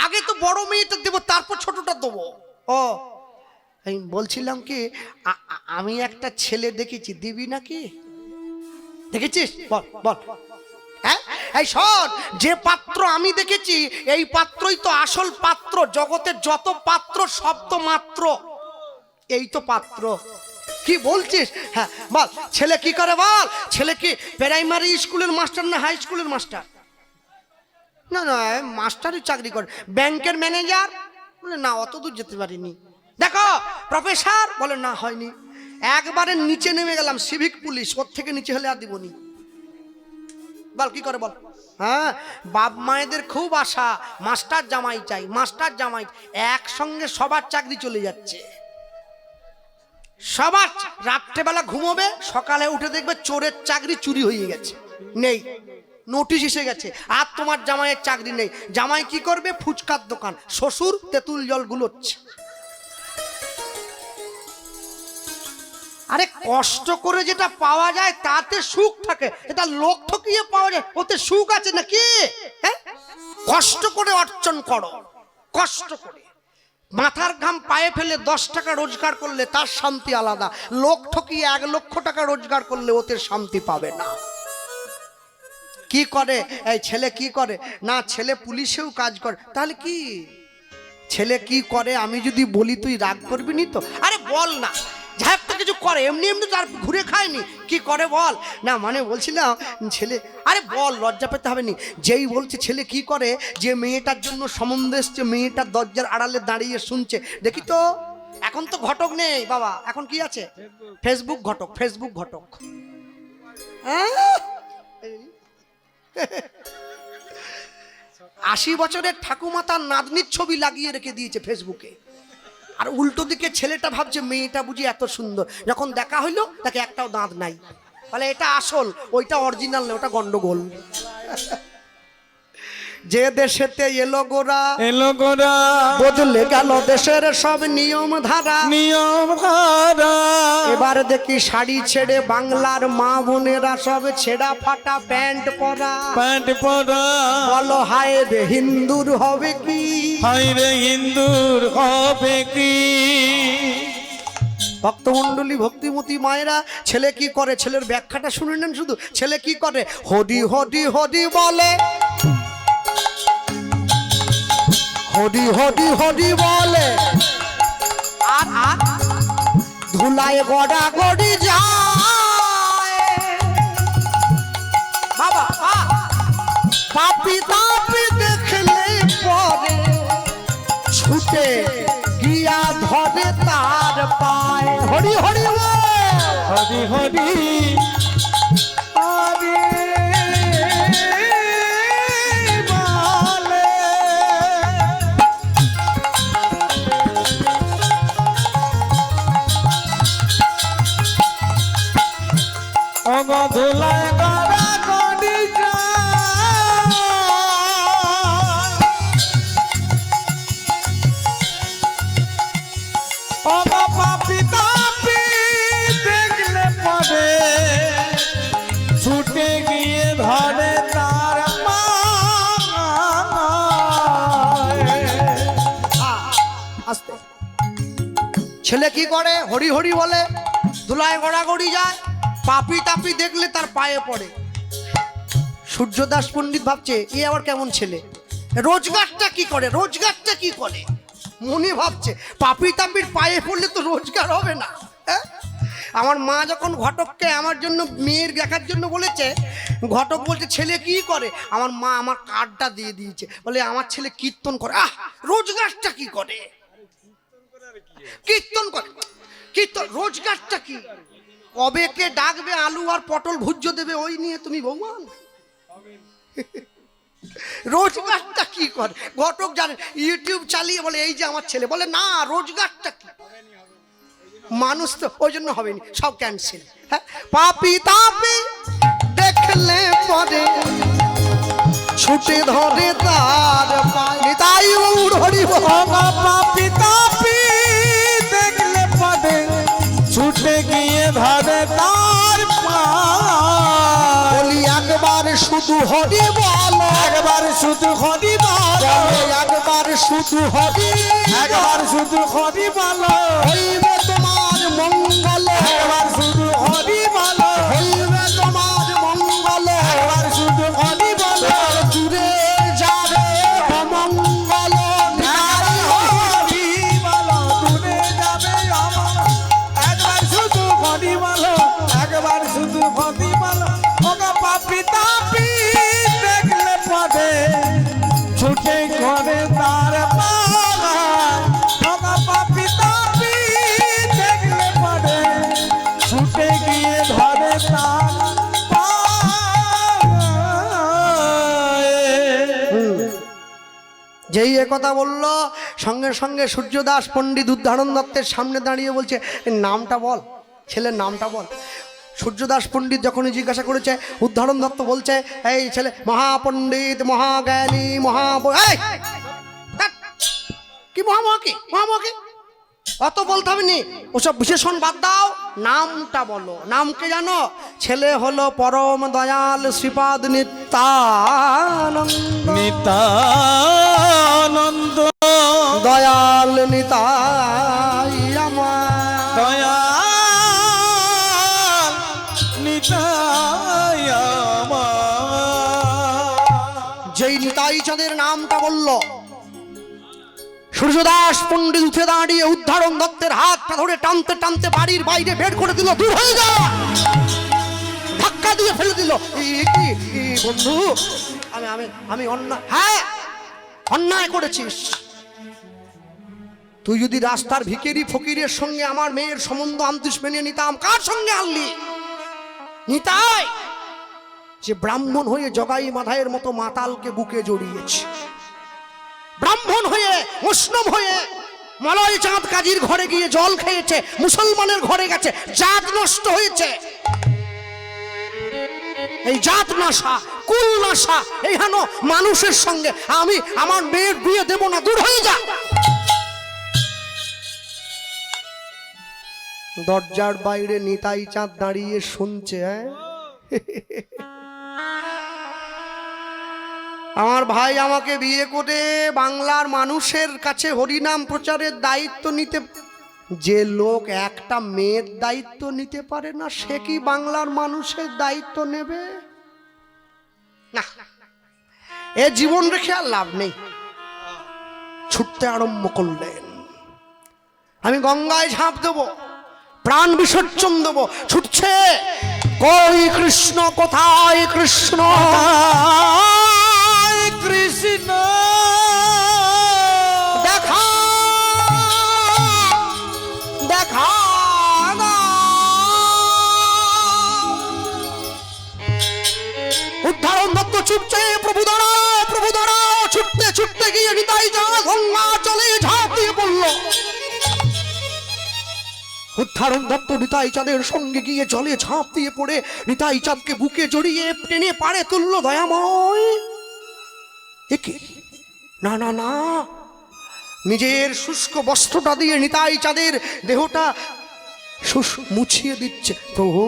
আগে তো বড় মেয়েটা দেবো, তারপর ছোটটা দেবো। ও আমি বলছিলাম কি, আমি একটা ছেলে দেখেছি, দিবি নাকি? দেখেছিস? বল বল। হ্যাঁ এই শোন, যে পাত্র আমি দেখেছি এই পাত্রই তো আসল পাত্র। জগতের যত পাত্র সব তো মাত্র, এই তো পাত্র। কি বলছিস? হ্যাঁ বল, ছেলে কি করে বল? ছেলে কি প্রাইমারি স্কুলের মাস্টার না হাই স্কুলের মাস্টার? না না, মাস্টারই চাকরি করে। ব্যাংকের ম্যানেজার? বলে না, অত দূর যেতে পারিনি। দেখো প্রফেসর? বলে না, হয়নি। একবারে নিচে নেমে গেলাম, সিভিক পুলিশ, ওর থেকে নিচে হলে আর দিবনি। বল কি করে বল? হ্যাঁ, বাপ মায়েদের খুব আশা, মাস্টার জামাই চাই, মাস্টার জামাই। একসঙ্গে সবার চাকরি চলে যাচ্ছে, সবার। রাত্রেবেলা ঘুমোবে, সকালে উঠে দেখবে চোরের চাকরি চুরি হয়ে গেছে, নেই, নোটিশ এসে গেছে, আর তোমার জামাইয়ের চাকরি নেই। জামাই কি করবে? ফুচকার দোকান, শ্বশুর তেঁতুল জল গুলোচ্ছে। আরে কষ্ট করে যেটা পাওয়া যায় তাতে সুখ থাকে, এটা লোক ঠকিয়ে পাওয়া যায়, ওতে সুখ আছে নাকি? হ্যাঁ, কষ্ট করে অর্জন করো, কষ্ট করে মাথার ঘাম পায়ে ফেলে 10 টাকা রোজগার করলে তার শান্তি আলাদা। লোক ঠকিয়ে 1 লক্ষ টাকা রোজগার করলে ওতে শান্তি পাবে না। কি করে এই ছেলে? কি করে? না, ছেলে পুলিশেও কাজ করে। তাহলে কি ছেলে কি করে আমি যদি বলি তুই রাগ করবি নি তো? আরে বল না, যা একটা কিছু করে, এমনি এমনি তার ঘুরে খায়নি, কি করে বল না? মানে বলছিলাম ছেলে, আরে বল, লজ্জা পেতে হবে নি। যেই বলছে ছেলে কি করে, যে মেয়েটার জন্য সম্বন্ধ এসছে, মেয়েটার দরজার আড়ালে দাঁড়িয়ে শুনছে। দেখি তো, এখন তো ঘটক নেই বাবা, এখন কি আছে? ফেসবুক ঘটক, ফেসবুক ঘটক। 80 বছরের ঠাকুমা তার নাতনির ছবি লাগিয়ে রেখে দিয়েছে ফেসবুকে, আর উল্টো দিকে ছেলেটা ভাবছে মেয়েটা বুঝি এত সুন্দর। যখন দেখা হইলো তাকে একটাও দাঁত নাই, বলে এটা আসল, ওইটা অরিজিনাল না, ওটা গন্ডগোল। যে দেশেতে এলো গোরা, এলো গোরা, বদলে গেল দেশের সব নিয়ম ধারা, নিয়ম ধারা। এবার দেখি শাড়ি ছেড়ে বাংলার মা বোনেরা সব ছেঁড়া ফাটা প্যান্ট পরা। প্যান্ট পরা, বলো হায় রে হিন্দুর হবে কি? হায় রে হিন্দুর হবে কি? ভক্তমণ্ডলী, ভক্তিমতী মায়েরা, ছেলে কি করে? ছেলের ব্যাখ্যাটা শুনে নেন শুধু। ছেলে কি করে? হরি হরি হরি বলে, হরি হরি হরি বলে, আর আর ধুলায় গড়া গড়ি যায়। বাবা পাপি তাপি দেখলে পরে ছুটে গিয়া ধরে তার পায়। হরি হরি হরি হরি হরি বলে। ওগো ধুলায় গড়া গড়ি যায়, ওগো পাপি তাপি দেখলে পরে ছুটে গিয়ে ধরে তার পায়। আস্তে। ছেলে কি করে? হরি হরি বলে, ধুলায় গড়াগড়ি যায়, পাপি তাপি দেখলে তার পায়ে পড়ে। সূর্যদাস পণ্ডিত ভাবছে এ আবার কেমন ছেলে, রোজগারটা কি করে? রোজগারটা কি করে? মনে ভাবছে পাপি তাপির পায়ে পড়লে তো রোজগার হবে না। আমার মা যখন ঘটককে আমার জন্য মেয়ের দেখার জন্য বলেছে, ঘটক বলছে ছেলে কি করে? আমার মা আমার কার্ডটা দিয়ে দিয়েছে, বলে আমার ছেলে কীর্তন করে। রোজগারটা কি করে? কীর্তন করে। কীর্তন, রোজগারটা কি? কবে কে ডাকবে, আলু আর পটল ভুজ্য দেবে, ওই নিয়ে তুমি বৌমান। রোজগারটা কি করে? ঘটক জানে, ইউটিউব চালিয়ে বলে এই যে আমার ছেলে, বলে না রোজগারটা কি? মানুষ তো ওই জন্য হবেনি, সব ক্যান্সেল। হ্যাঁ, পাপি তাপি দেখলে পরে ছুটে ধরে তার পায়ে। তাই হরি পাপি তাপি দেখলে পরে ছুটে গিয়ে ধরে তার পায়। শুধু হরি বলো, একবার শুধু হরি বল, একবার শুধু হরি, একবার শুধু হরি বল, হইবে তোমার মঙ্গল, একবার শুধু হরি বল, হইবে তোমার মঙ্গল, একবার শুধু হরি বল, দূরে যাবে অমঙ্গল, নারী হরি বল, দূরে যাবে আমার। একবার শুধু হরি বল, একবার শুধু হরি বল, ওগো পাপি তাপি দেখলে পদে ছুটে করে তার পাড়ায়, ওগো পাপি তাপি দেখলে পদে ছুটে গিয়ে ধরে তার পাড়ায়। যেই এ কথা বললো সঙ্গে সঙ্গে সূর্যদাস পণ্ডিত উদ্ধারণ দত্তের সামনে দাঁড়িয়ে বলছে নামটা বল, ছেলের নামটা বল। সূর্যদাস পণ্ডিত যখনই জিজ্ঞাসা করেছে উদ্ধারণ দত্ত বলছে এই ছেলে মহাপণ্ডিত মহাজ্ঞানী এই! ধ্যাৎ! কি মহামহাকি মহামহাকি অত বলতে হবে নি, ওসব বিশেষণ বাদ দাও, নামটা বলো। নামকে জানো? ছেলে হলো পরম দয়াল শ্রীপাদ নিত্যানন্দ, নিত্যানন্দ দয়াল নিতাই আমার, দয়াল নিতাই আমার। যেই নিতাই চাঁদের নামটা বলল সূর্যদাস পণ্ডিত উঠে দাঁড়িয়ে উদ্ধারণ দত্তের হাতটা ধরে টানতে টানতে বাড়ির বাইরে বের করে দিল, দূর হয়ে যা, ধাক্কা দিয়ে ফেলে দিল। বন্ধু আমি আমি আমি অন্যায়, হ্যাঁ অন্যায় করেছিস। তুই যদি রাস্তার ভিখারি ফকিরের সঙ্গে আমার মেয়ের সম্বন্ধ আনতিস মেনে নিতাম, কার সঙ্গে আনলি? নিতাই যে ব্রাহ্মণ হয়ে জগাই মাধায়ের মতো মাতালকে বুকে জড়িয়েছে, ব্রাহ্মণ হয়ে মুসলিম হয়ে মলয় চাঁদ কাজীর ঘরে গিয়ে জল খেয়েছে, মুসলমানের ঘরে গেছে, জাত নষ্ট হয়েছে। এই জাত নাশা কুল নাশা এই হেন মানুষের সঙ্গে আমি আমার মেয়ের বিয়ে দেব না, দূর হয়ে যা। দরজার বাইরে নিতাই চাঁদ দাঁড়িয়ে শুনছে, আমার ভাই আমাকে বিয়ে করে বাংলার মানুষের কাছে হরিনাম প্রচারের দায়িত্ব নিতে, যে লোক একটা মেয়ের দায়িত্ব নিতে পারে না সে কি বাংলার মানুষের দায়িত্ব নেবে? না, এ জীবন রেখে আর লাভ নেই। ছুটতে আরম্ভ করলেন, আমি গঙ্গায় ঝাঁপ দেবো, প্রাণ বিসর্জন দেবো। ছুটছে, কই কৃষ্ণ কোথায় কৃষ্ণ, কৃষ্ণ দেখা দেখা উদ্ধারণ দত্ত ছুটছে, প্রভু দাঁড়াও প্রভু দাঁড়াও। ছুটতে ছুটতে গিয়ে নিতাই চাঁদ গঙ্গা চলে ঝাঁপ দিয়ে পড়ল। উদ্ধারণ দত্ত নিতাই চাঁদের সঙ্গে গিয়ে জলে ঝাঁপ দিয়ে পড়ে নিতাই চাঁদকে বুকে জড়িয়ে টেনে পাড়ে তুলল। দয়াময় একে না না না, নিজের শুষ্ক বস্ত্রটা দিয়ে নিতাই চাঁদের দেহটা মুছিয়ে দিচ্ছে। প্রভু,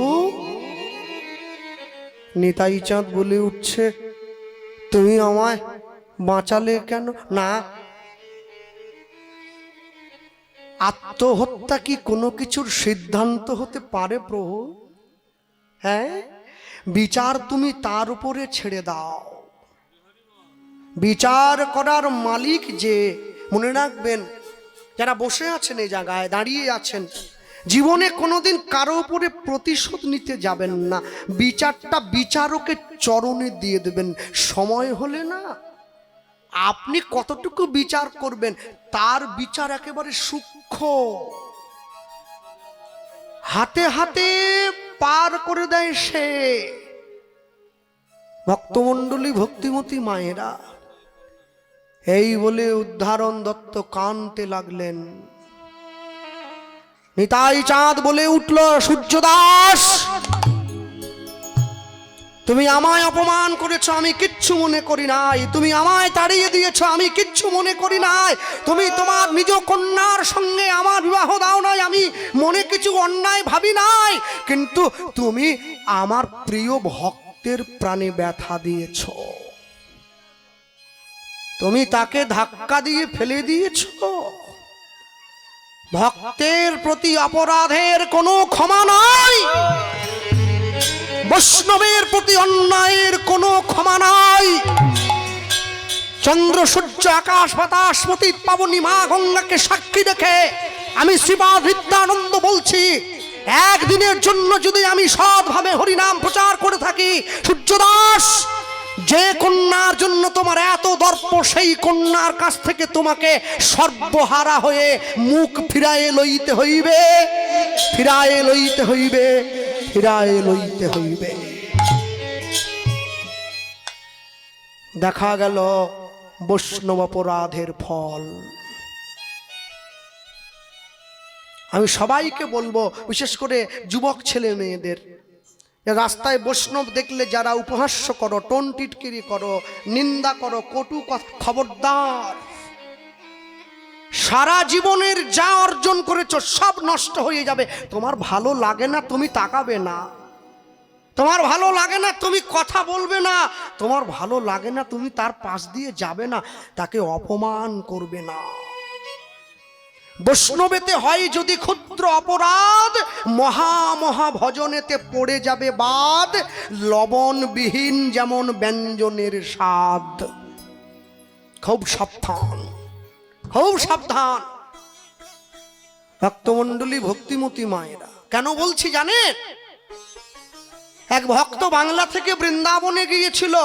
নিতাই চাঁদ বলে উঠছে, তুমি আমায় বাঁচালে কেন? না, আত্মহত্যা কি কোনো কিছুর সিদ্ধান্ত হতে পারে প্রভু? হ্যাঁ, বিচার তুমি তার উপরে ছেড়ে দাও। বিচার করার মালিক যে, মনে রাখবেন যারা বসে আছেন এই জায়গায় দাঁড়িয়ে আছেন, জীবনে কোনোদিন কারো উপরে প্রতিশোধ নিতে যাবেন না, বিচারটা বিচারকের চরণে দিয়ে দেবেন। সময় হলে না আপনি কতটুকু বিচার করবেন তার বিচার একেবারে সূক্ষ্ম, হাতে হাতে পার করে দেয় সে। ভক্তমণ্ডলী ভক্তিমতী মায়েরা, এই বলে উদ্ধারণ দত্ত কানতে লাগলেন। নিতাই চাঁদ বলে উঠল, সূর্যদাস তুমি আমায় অপমান করেছো, আমি কিচ্ছু মনে করি নাই। তুমি আমায় তাড়িয়ে দিয়েছো, আমি কিচ্ছু মনে করি নাই। তুমি তোমার নিজ কন্যার সঙ্গে আমার বিবাহ দাও নাই, আমি মনে কিছু অন্যায় ভাবি নাই। কিন্তু তুমি আমার প্রিয় ভক্ত ভক্তের প্রাণে ব্যথা দিয়েছ, তুমি তাকে ধাক্কা দিয়ে ফেলে দিয়েছ। ভক্তের প্রতি অপরাধের কোনো ক্ষমা নাই, বৈষ্ণবের প্রতি অন্যায়ের কোনো ক্ষমা নাই। চন্দ্র সূর্য আকাশ বাতাস পতিত পাবনী মা গঙ্গাকে সাক্ষী রেখে আমি শ্রীপাদ নিত্যানন্দ বলছি, একদিনের জন্য যদি আমি সৎভাবে হরিনাম প্রচার করে থাকি, সূর্যদাস, যে কন্যার জন্য তোমার এত দর্প, সেই কন্যার কাছ থেকে তোমাকে সর্বহারা হয়ে মুখ ফিরায়ে লইতে হইবে, ফিরায়ে লইতে হইবে, ফিরায়ে লইতে হইবে। দেখা গেল বৈষ্ণব অপরাধের ফল। আমি সবাইকে বলবো, বিশেষ করে যুবক ছেলে মেয়েদের, রাস্তায় বৈষ্ণব দেখলে যারা উপহাস্য করো, টোন টিটকিরি করো, নিন্দা করো, কটু খবরদার। সারা জীবনের যা অর্জন করেছো সব নষ্ট হয়ে যাবে। তোমার ভালো লাগে না তুমি তাকাবে না, তোমার ভালো লাগে না তুমি কথা বলবে না, তোমার ভালো লাগে না তুমি তার পাশ দিয়ে যাবে না, তাকে অপমান করবে না। বৈষ্ণবেতে হয় যদি ক্ষুদ্র অপরাধ, মহা মহা ভজনেতে পড়ে যাবে বাদ, লবণবিহীন যেমন ব্যঞ্জনের স্বাদ। খুব সাবধান, খুব সাবধান ভক্তমণ্ডলী, ভক্তিমতী মায়েরা। কেন বলছি জানেন? এক ভক্ত বাংলা থেকে বৃন্দাবনে গিয়েছিল।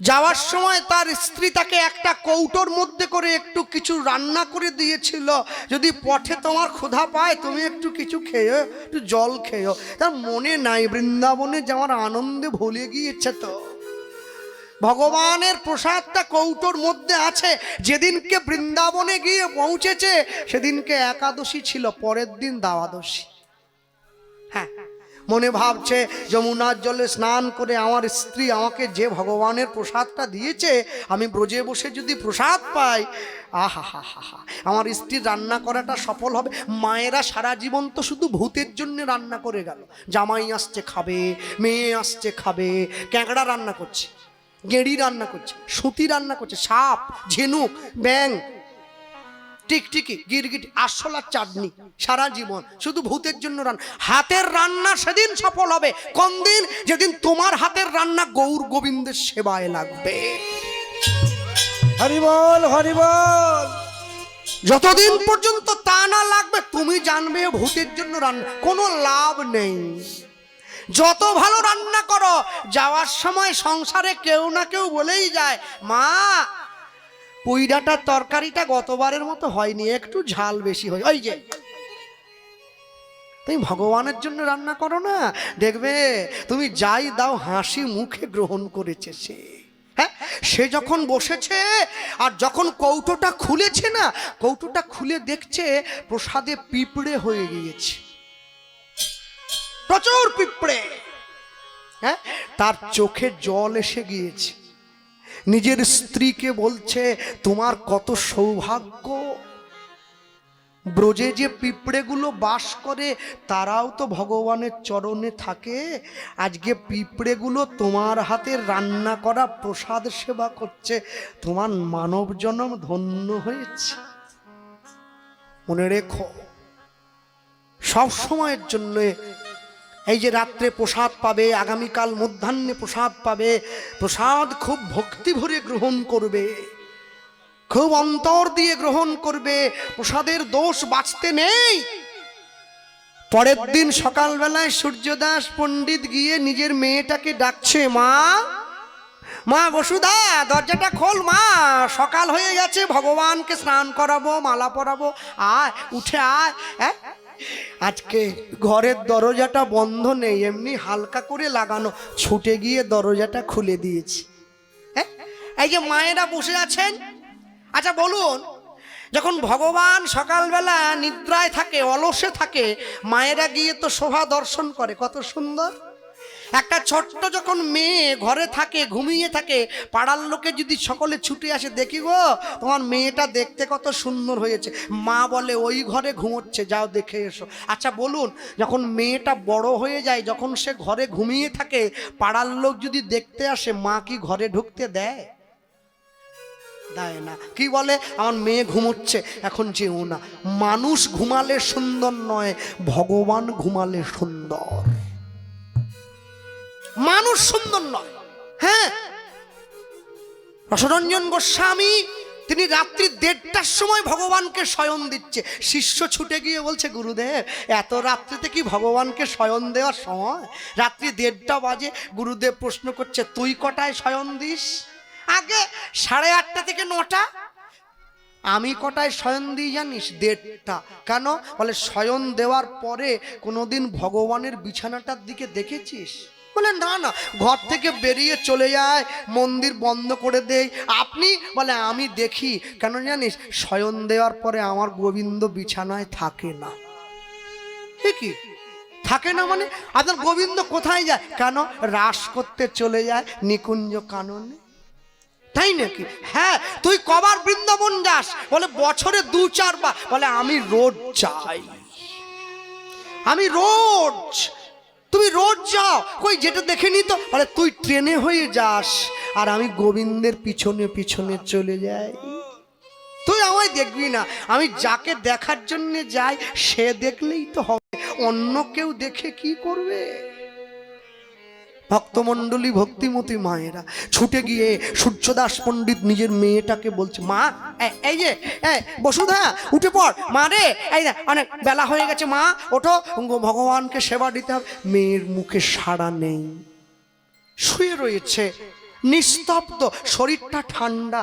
যাওয়ার সময় তার স্ত্রী তাকে একটা কৌটোর মধ্যে করে একটু কিছু রান্না করে দিয়েছিল, যদি পথে তোমার ক্ষুধা পায় তুমি একটু কিছু খেয়েও, একটু জল খেয়েও। তার মনে নাই, বৃন্দাবনে যাওয়ার আনন্দে ভুলে গিয়েছে। তো ভগবানের প্রসাদটা কৌটোর মধ্যে আছে। যেদিনকে বৃন্দাবনে গিয়ে পৌঁছেছে সেদিনকে একাদশী ছিল, পরের দিন দ্বাদশী। হ্যাঁ, মনে ভাবছে যমুনার জলে স্নান করে আমার স্ত্রী আমাকে যে ভগবানের প্রসাদটা দিয়েছে, আমি ব্রজে বসে যদি প্রসাদ পাই, আহা হা হা হা, আমার স্ত্রীর রান্না করাটা সফল হবে। মায়েরা সারা জীবন তো শুধু ভূতের জন্য রান্না করে গেল। জামাই আসছে খাবে, মেয়ে আসছে খাবে, ক্যাঁকড়া রান্না করছে, গেঁড়ি রান্না করছে, সুতি রান্না করছে, সাপ, ঝিনুক, ব্যাং, টিকটিকি, গিরগিট, আরশোলার চাটনি, সারা জীবন শুধু ভূতের জন্য রান্না। হাতের রান্না সেদিন সফল হবে কোন দিন? যেদিন তোমার হাতের রান্না গৌর গোবিন্দের সেবায় লাগবে। হরি বল, হরি বল। যতদিন পর্যন্ত তা না লাগবে তুমি জানবে ভূতের জন্য রান্না, কোনো লাভ নেই। যত ভালো রান্না করো, যাওয়ার সময় সংসারে কেউ না কেউ বলেই যায়, মা পুইডাটার তরকারিটা গতবারের মতো হয়নি, একটু ঝাল বেশি হয়। ওই যে তুমি ভগবানের জন্য রান্না করো না, দেখবে তুমি যাই দাও হাসি মুখে গ্রহণ করেছে সে। হ্যাঁ, সে যখন বসেছে আর যখন কৌটোটা খুলেছে না, কৌটোটা খুলে দেখছে প্রসাদে পিঁপড়ে হয়ে গিয়েছে, প্রচুর পিঁপড়ে। হ্যাঁ, তার চোখে জল এসে গিয়েছে। নিজের স্ত্রীকে বলছে, তোমার কত সৌভাগ্য, ব্রজে যে পিঁপড়েগুলো বাস করে তারাও তো ভগবানের চরণে থাকে, আজকে পিঁপড়েগুলো তোমার হাতের রান্না করা প্রসাদ সেবা করছে, তোমার মানব জন্ম ধন্য হয়েছে। মনে রেখো, সব সময়ের জন্য এই যে রাত্রে প্রসাদ পাবে, আগামীকাল মধ্যাহ্নে প্রসাদ পাবে, প্রসাদ খুব ভক্তি ভরে গ্রহণ করবে, খুব অন্তর দিয়ে গ্রহণ করবে। প্রসাদের দোষ বাঁচতে নেই। পরের দিন সকালবেলায় সূর্যদাস পণ্ডিত গিয়ে নিজের মেয়েটাকে ডাকছে, মা, মা বসুধা দরজাটা খোল, মা সকাল হয়ে গেছে, ভগবানকে স্নান করাবো, মালা পরাবো, আয় উঠে আয়। হ্যাঁ, আজকে ঘরের দরজাটা বন্ধ নেই, এমনি হালকা করে লাগানো, ছুটে গিয়ে দরজাটা খুলে দিয়েছি। হ্যাঁ, এই যে মায়েরা বসে আছেন, আচ্ছা বলুন, যখন ভগবান সকালবেলা নিদ্রায় থাকে, অলসে থাকে, মায়েরা গিয়ে তো শোভা দর্শন করে, কত সুন্দর। একটা ছোট্ট যখন মেয়ে ঘরে থাকে, ঘুমিয়ে থাকে, পাড়ার লোকে যদি সকলে ছুটে আসে, দেখি গো তোমার মেয়েটা দেখতে কত সুন্দর হয়েছে, মা বলে ওই ঘরে ঘুমোচ্ছে, যাও দেখে এসো। আচ্ছা বলুন, যখন মেয়েটা বড় হয়ে যায়, যখন সে ঘরে ঘুমিয়ে থাকে, পাড়ার লোক যদি দেখতে আসে, মা কি ঘরে ঢুকতে দেয়? দেয় না। কি বলে, আমার মেয়ে ঘুমোচ্ছে, এখন যেও না। মানুষ ঘুমালে সুন্দর নয়, ভগবান ঘুমালে সুন্দর। মানুষ সুন্দর নয়। হ্যাঁ, রসরঞ্জন গোস্বামী তিনি রাত্রি 1:30টার সময় ভগবানকে শয়ন দিচ্ছে। শিষ্য ছুটে গিয়ে বলছে, গুরুদেব এত রাত্রিতে কি ভগবানকে শয়ন দেওয়ার সময়? রাত্রি 1:30 বাজে। গুরুদেব প্রশ্ন করছে, তুই কটায় শয়ন দিস? আগে 8:30 থেকে 9টা। আমি কটায় শয়ন দিই জানিস? 1:30। কেন? বলে শয়ন দেওয়ার পরে কোনোদিন ভগবানের বিছানাটার দিকে দেখেছিস? বলে না না, ঘর থেকে বেরিয়ে চলে যায়, মন্দির বন্ধ করে দেয়। আপনি? বলে আমি দেখি। কেন জানিস? শয়ন দেওয়ার পরে আমার গোবিন্দ বিছানায় থাকে না। কি থাকে না মানে? আপনার গোবিন্দ কোথায় যায়? কেন? রাস করতে চলে যায় নিকুঞ্জ কাননে। তাই নাকি? হ্যাঁ। তুই কবার বৃন্দাবন যাস? বলে বছরে 2-4 বার। বলে আমি রোজ যাই, আমি রোজ। তুমি রোজ যাও? কই যেটা দেখেনি তো। বলে তুই ট্রেনে হয়ে যাস আর আমি গোবিন্দের পিছনে পিছনে চলে যাই। তুই আমায় দেখবি না। আমি যাকে দেখার জন্য যাই সে দেখলেই তো হবে, অন্য কেউ দেখে কি করবে? ভক্তমণ্ডলী, ভক্তিমতী মায়েরা ছুটে গিয়ে সূর্যদাস পণ্ডিত নিজের মেয়েটাকে বলছে, মা এই যে বসুধা উঠে পড়, মা রে এই না অনেক বেলা হয়ে গেছে, মা ওঠো, ভগবানকে সেবা দিতে হবে। মেয়ের মুখে সাড়া নেই, শুয়ে রয়েছে নিস্তব্ধ, শরীরটা ঠান্ডা।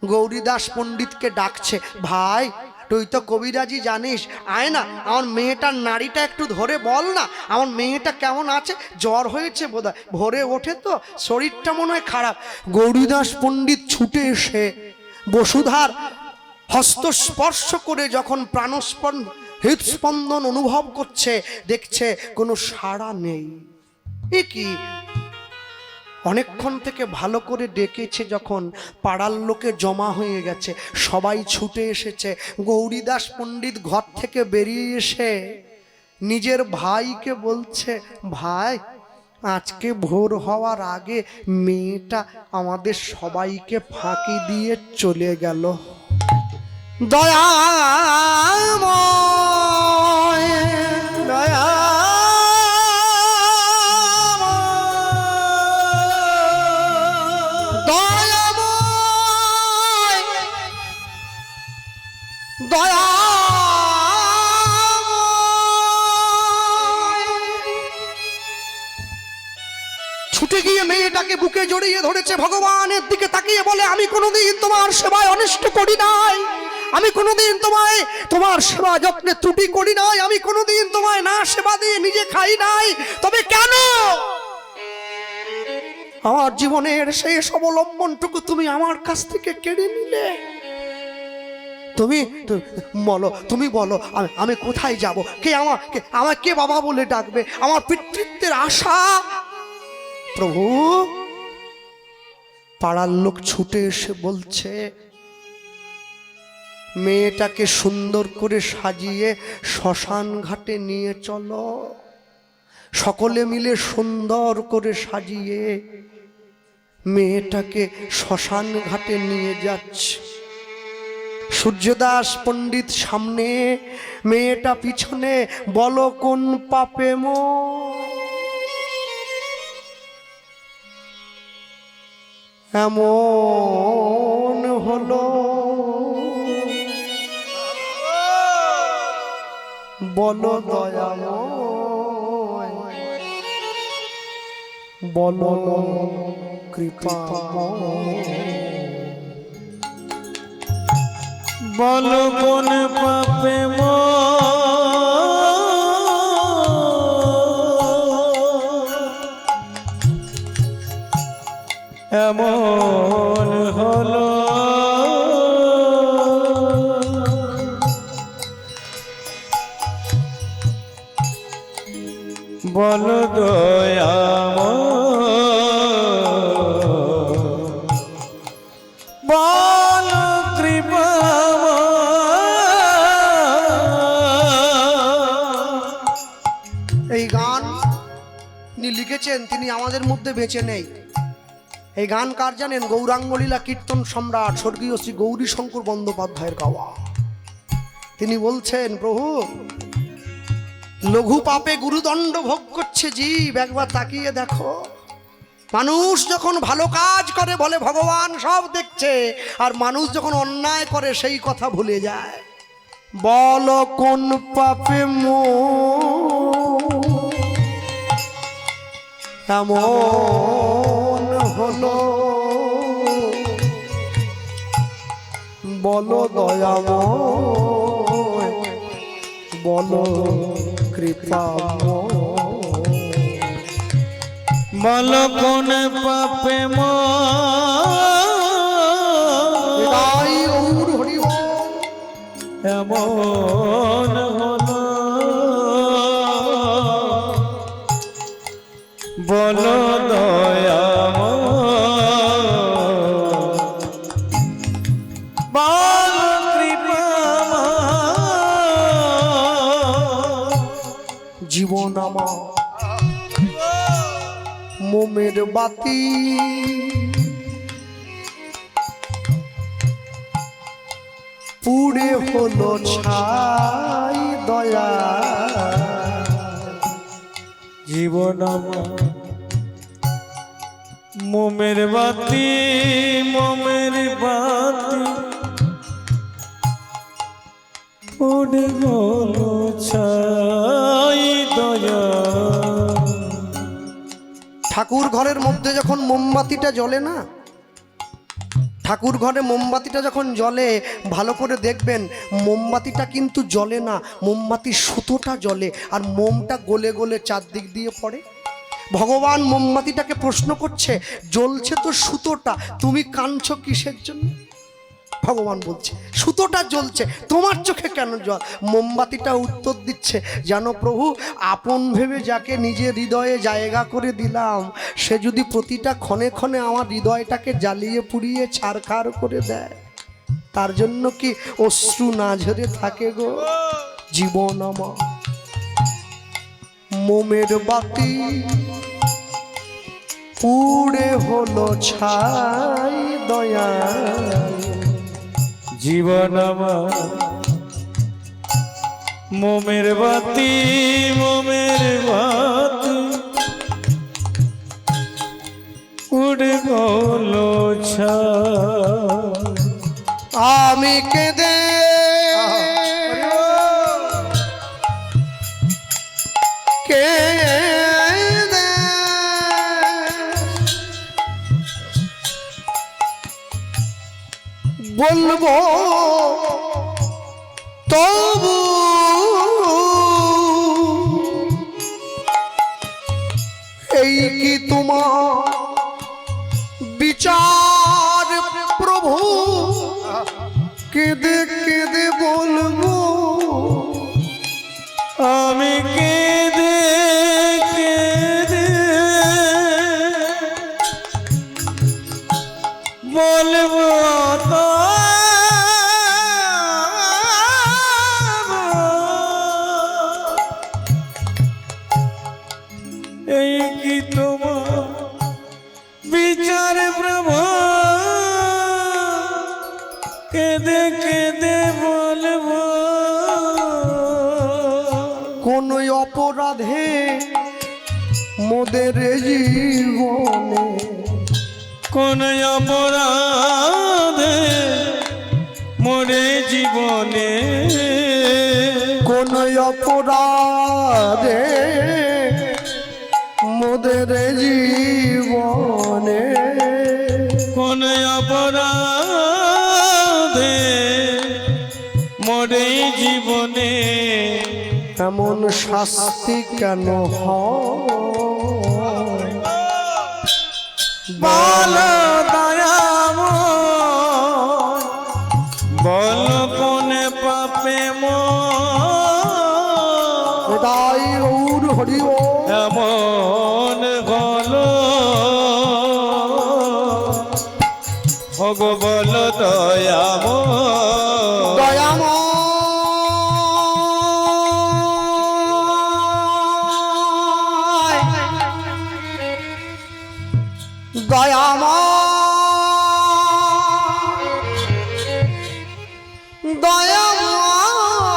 গৌরীদাস পণ্ডিতকে ডাকছে, ভাই তুই তো কবিরাজি জানিস, আয় না আমার মেয়েটার নাড়িটা একটু ধরে বল না, আমার মেয়েটা কেমন আছে, জ্বর হয়েছে বোধহয়, ভোরে ওঠে তো, শরীরটা মনে হয় খারাপ। গৌরীদাস পণ্ডিত ছুটে এসে বসুধার হস্তস্পর্শ করে যখন হৃদস্পন্দন অনুভব করছে, দেখছে কোনো সাড়া নেই। এ কি? অনেকক্ষণ থেকে ভালো করে ডেকেছে, যখন পাড়ার লোকে জমা হয়ে গেছে, সবাই ছুটে এসেছে। গৌরীদাস পণ্ডিত ঘর থেকে বেরিয়ে এসে নিজের ভাইকে বলছে, ভাই আজকে ভোর হওয়ার আগে মেয়েটা আমাদের সবাইকে ফাঁকি দিয়ে চলে গেল। দয়াময় দয়া দয়া ছুটে গিয়ে মেয়েটাকে বুকে জড়িয়ে ধরেছে, ভগবানের দিকে তাকিয়ে বলে, আমি কোনোদিন তোমার সেবায় অনিষ্ট করি নাই, আমি কোনোদিন তোমার সেবা যত্নে ত্রুটি করি নাই, আমি কোনোদিন তোমায় না সেবা দিয়ে নিজে খাই নাই। তবে কেন আমার জীবনের শেষ অবলম্বনটুকু তুমি আমার কাছ থেকে কেড়ে নিলে? তুমি বলো আমি কোথায় যাব? আমাকে কে বাবা বলে ডাকবে? আমার পিতৃত্বের আশা। প্রভু, পাড়ার লোক ছুটে এসে বলছে, মেয়েটাকে সুন্দর করে সাজিয়ে শ্মশান ঘাটে নিয়ে চলো। সকলে মিলে সুন্দর করে সাজিয়ে মেয়েটাকে শ্মশান ঘাটে নিয়ে যাচ্ছে। সূর্যদাস পণ্ডিত সামনে, মেয়েটা পিছনে। বলো কোন পাপে এমন হলো? বলো দয়াময়, বলো কৃপাময়, বলো কোন পাপে এমন হলো? বলো দয়া তিনি লিখেছেন, তিনি আমাদের মধ্যে বেঁচে নেই। এই গান কার জানেন? গৌরাঙ্গলীলা কীর্তন সম্রাট স্বর্গীয় শ্রী গৌরী শঙ্কর বন্দ্যোপাধ্যায়ের গাওয়া। তিনি বলছেন, প্রভু লঘু পাপে গুরুদণ্ড ভোগ করছে জীব, একবার তাকিয়ে দেখো। মানুষ যখন ভালো কাজ করে বলে ভগবান সব দেখছে, আর মানুষ যখন অন্যায় করে সেই কথা ভুলে যায়। বল কোন পাপে এমন হলো, বলো দয়াময়, বলো কৃপাময়, বল কোন পাপে তাই গৌর হরি বল। এমন হলো, বল দয়াময়, বল কৃপাময়। জীবন আমার মোমের বাতি, পুড়ে হলো ছাই দয়া। জীবন আমার মোমের বাতি, মোমের বাতি, পুড়ে হলো ছাই দয়া। ঠাকুর ঘরের মধ্যে যখন মোমবাতিটা জ্বলে না, ঠাকুর ঘরে মোমবাতিটা যখন জ্বলে, ভালো করে দেখবেন মোমবাতিটা কিন্তু জ্বলে না, মোমবাতির সুতোটা জ্বলে, আর মোমটা গলে গলে চারদিক দিয়ে পড়ে। ভগবান মোমবাতিটাকে প্রশ্ন করছে, জ্বলছে তো সুতোটা, তুমি কাঁদছো কিসের জন্য? ভগবান বলছে সুতোটা জ্বলছে, তোমার চোখে কেন জল? মোমবাতিটা উত্তর দিচ্ছে, জানো প্রভু, আপন ভেবে যাকে নিজের হৃদয়ে জায়গা করে দিলাম, সে যদি প্রতিটা ক্ষণে ক্ষণে আমার হৃদয়টাকে জ্বালিয়ে পুড়িয়ে ছারখার করে দেয়, তার জন্য কি অশ্রু না ঝরে থাকে গো? জীবন আমার মোমের বাতি, পুড়ে হলো ছাই দয়া। জীবন আমার মোমের বাতি, মোমের বাতি, উড়ে গেল ছাই। আমি কেঁদে কেঁদে বলবো তবু এই কি তোমার বিচার প্রভু? কেঁদে কেঁদে বলবো, আমি কেঁদে কেঁদে বলবো তো, এই কি তোমার বিচার প্রভু? কেঁদে কেঁদে বলবো, কোন অপরাধে মোদের জীবনে, কোন অপরাধে মোরে জীবনে, কোন অপরাধে মোদের জীবনে, কোন অপরাধে মোরে জীবনে, এমন শাস্তি কেন হয়? বল দয়াময়, বল কোন পাপে তাই গৌর হরি বল। এমন হলো, ভগবল দয়াময়, দয়াময় দয়াময় দয়াময়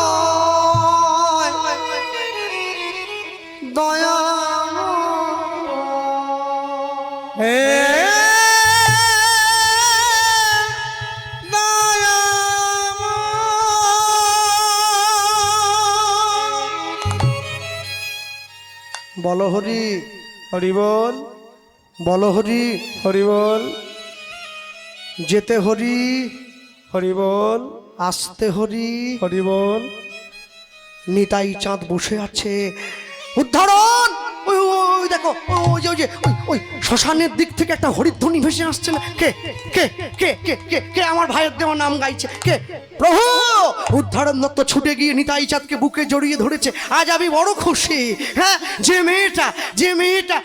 দয়াময় হে বলো হরি, হরি বল, বলো হরি, হরি বল, যেতে হরি, হরি বল, আসতে হরি। হরি বল। নিতাই চাঁদ বসে আছে। উদ্ধারণ! ওই ওই দেখো, ওই যে ওই যে ওই শ্মশানের দিক থেকে একটা হরিধ্বনি ভেসে আসছে না? কে কে কে কে কে কে আমার ভাইয়ের দেওয়া নাম গাইছে? কে? প্রভু! উদ্ধারণ দত্ত ছুটে গিয়ে নিতাই চাঁদকে বুকে জড়িয়ে ধরেছে। আজ আমি বড় খুশি। হ্যাঁ, যে মেয়েটা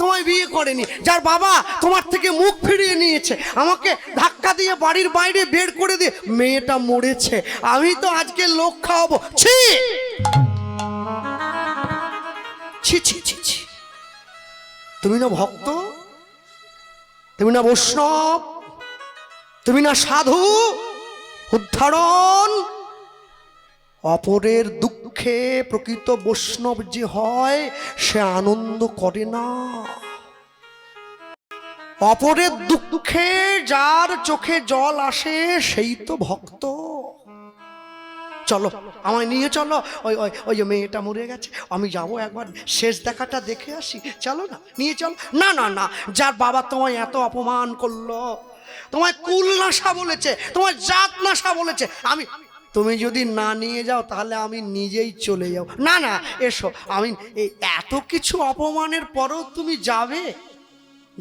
তোমায় বিয়ে করেনি, যার বাবা তোমার থেকে মুখ ফিরিয়ে নিয়েছে, আমাকে ধাক্কা দিয়ে বাড়ির বাইরে বের করে দিয়ে মেয়েটা মরেছে, আমি তো আজকে লোক খাওয়াবো। ছি ছি ছি ছি ছি! তুমি না ভক্ত, তুমি না বৈষ্ণব, তুমি না সাধু। উদ্ধারণ! অপরের দুঃখে প্রকৃত বৈষ্ণব যে হয় সে আনন্দ করে না। অপরের দুঃখে যার চোখে জল আসে সেই তো ভক্ত। চলো, আমায় নিয়ে চলো। ওই ওই ওই যে মেয়েটা মরে গেছে, আমি যাব একবার শেষ দেখাটা দেখে আসি। চলো না, নিয়ে চলো। না না না, যার বাবা তোমায় এত অপমান করলো, তোমায় কুল নাশা বলেছে, তোমায় জাত নাশা বলেছে, তুমি যদি না নিয়ে যাও তাহলে আমি নিজেই চলে যাও। না না, এসো। আমি এই এত কিছু অপমানের পরেও তুমি যাবে?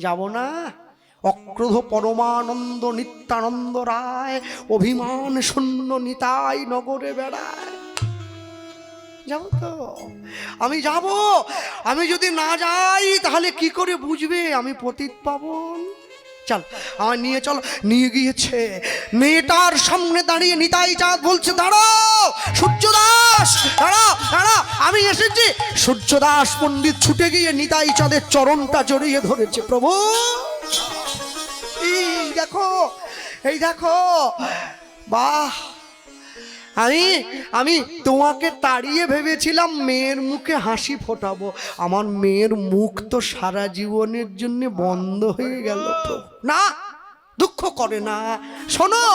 যাব না। অক্রোধ পরমানন্দ নিত্যানন্দ রায় অভিমান শূন্য নিতাই নগরে বেড়ায়। যাবো তো, আমি যাব। আমি যদি না যাই তাহলে কি করে বুঝবে আমি পতিত পাবন? চল, আমায় নিয়ে চলো। নিয়ে গিয়েছে। মেয়েটার সামনে দাঁড়িয়ে নিতাই চাঁদ বলছে, দাঁড়াও সূর্যদাস, দাঁড়াও দাঁড়াও, আমি এসেছি। সূর্যদাস পণ্ডিত ছুটে গিয়ে নিতাই চাঁদের চরণটা জড়িয়ে ধরেছে। প্রভু, এই দেখো, এই দেখো, বাহ! আমি তোমাকে তাড়িয়ে ভেবেছিলাম মেয়ের মুখে হাসি ফোটাবো, আমার মেয়ের মুখ তো সারা জীবনের জন্য বন্ধ হয়ে গেল। না, দুঃখ করে না। শোনো,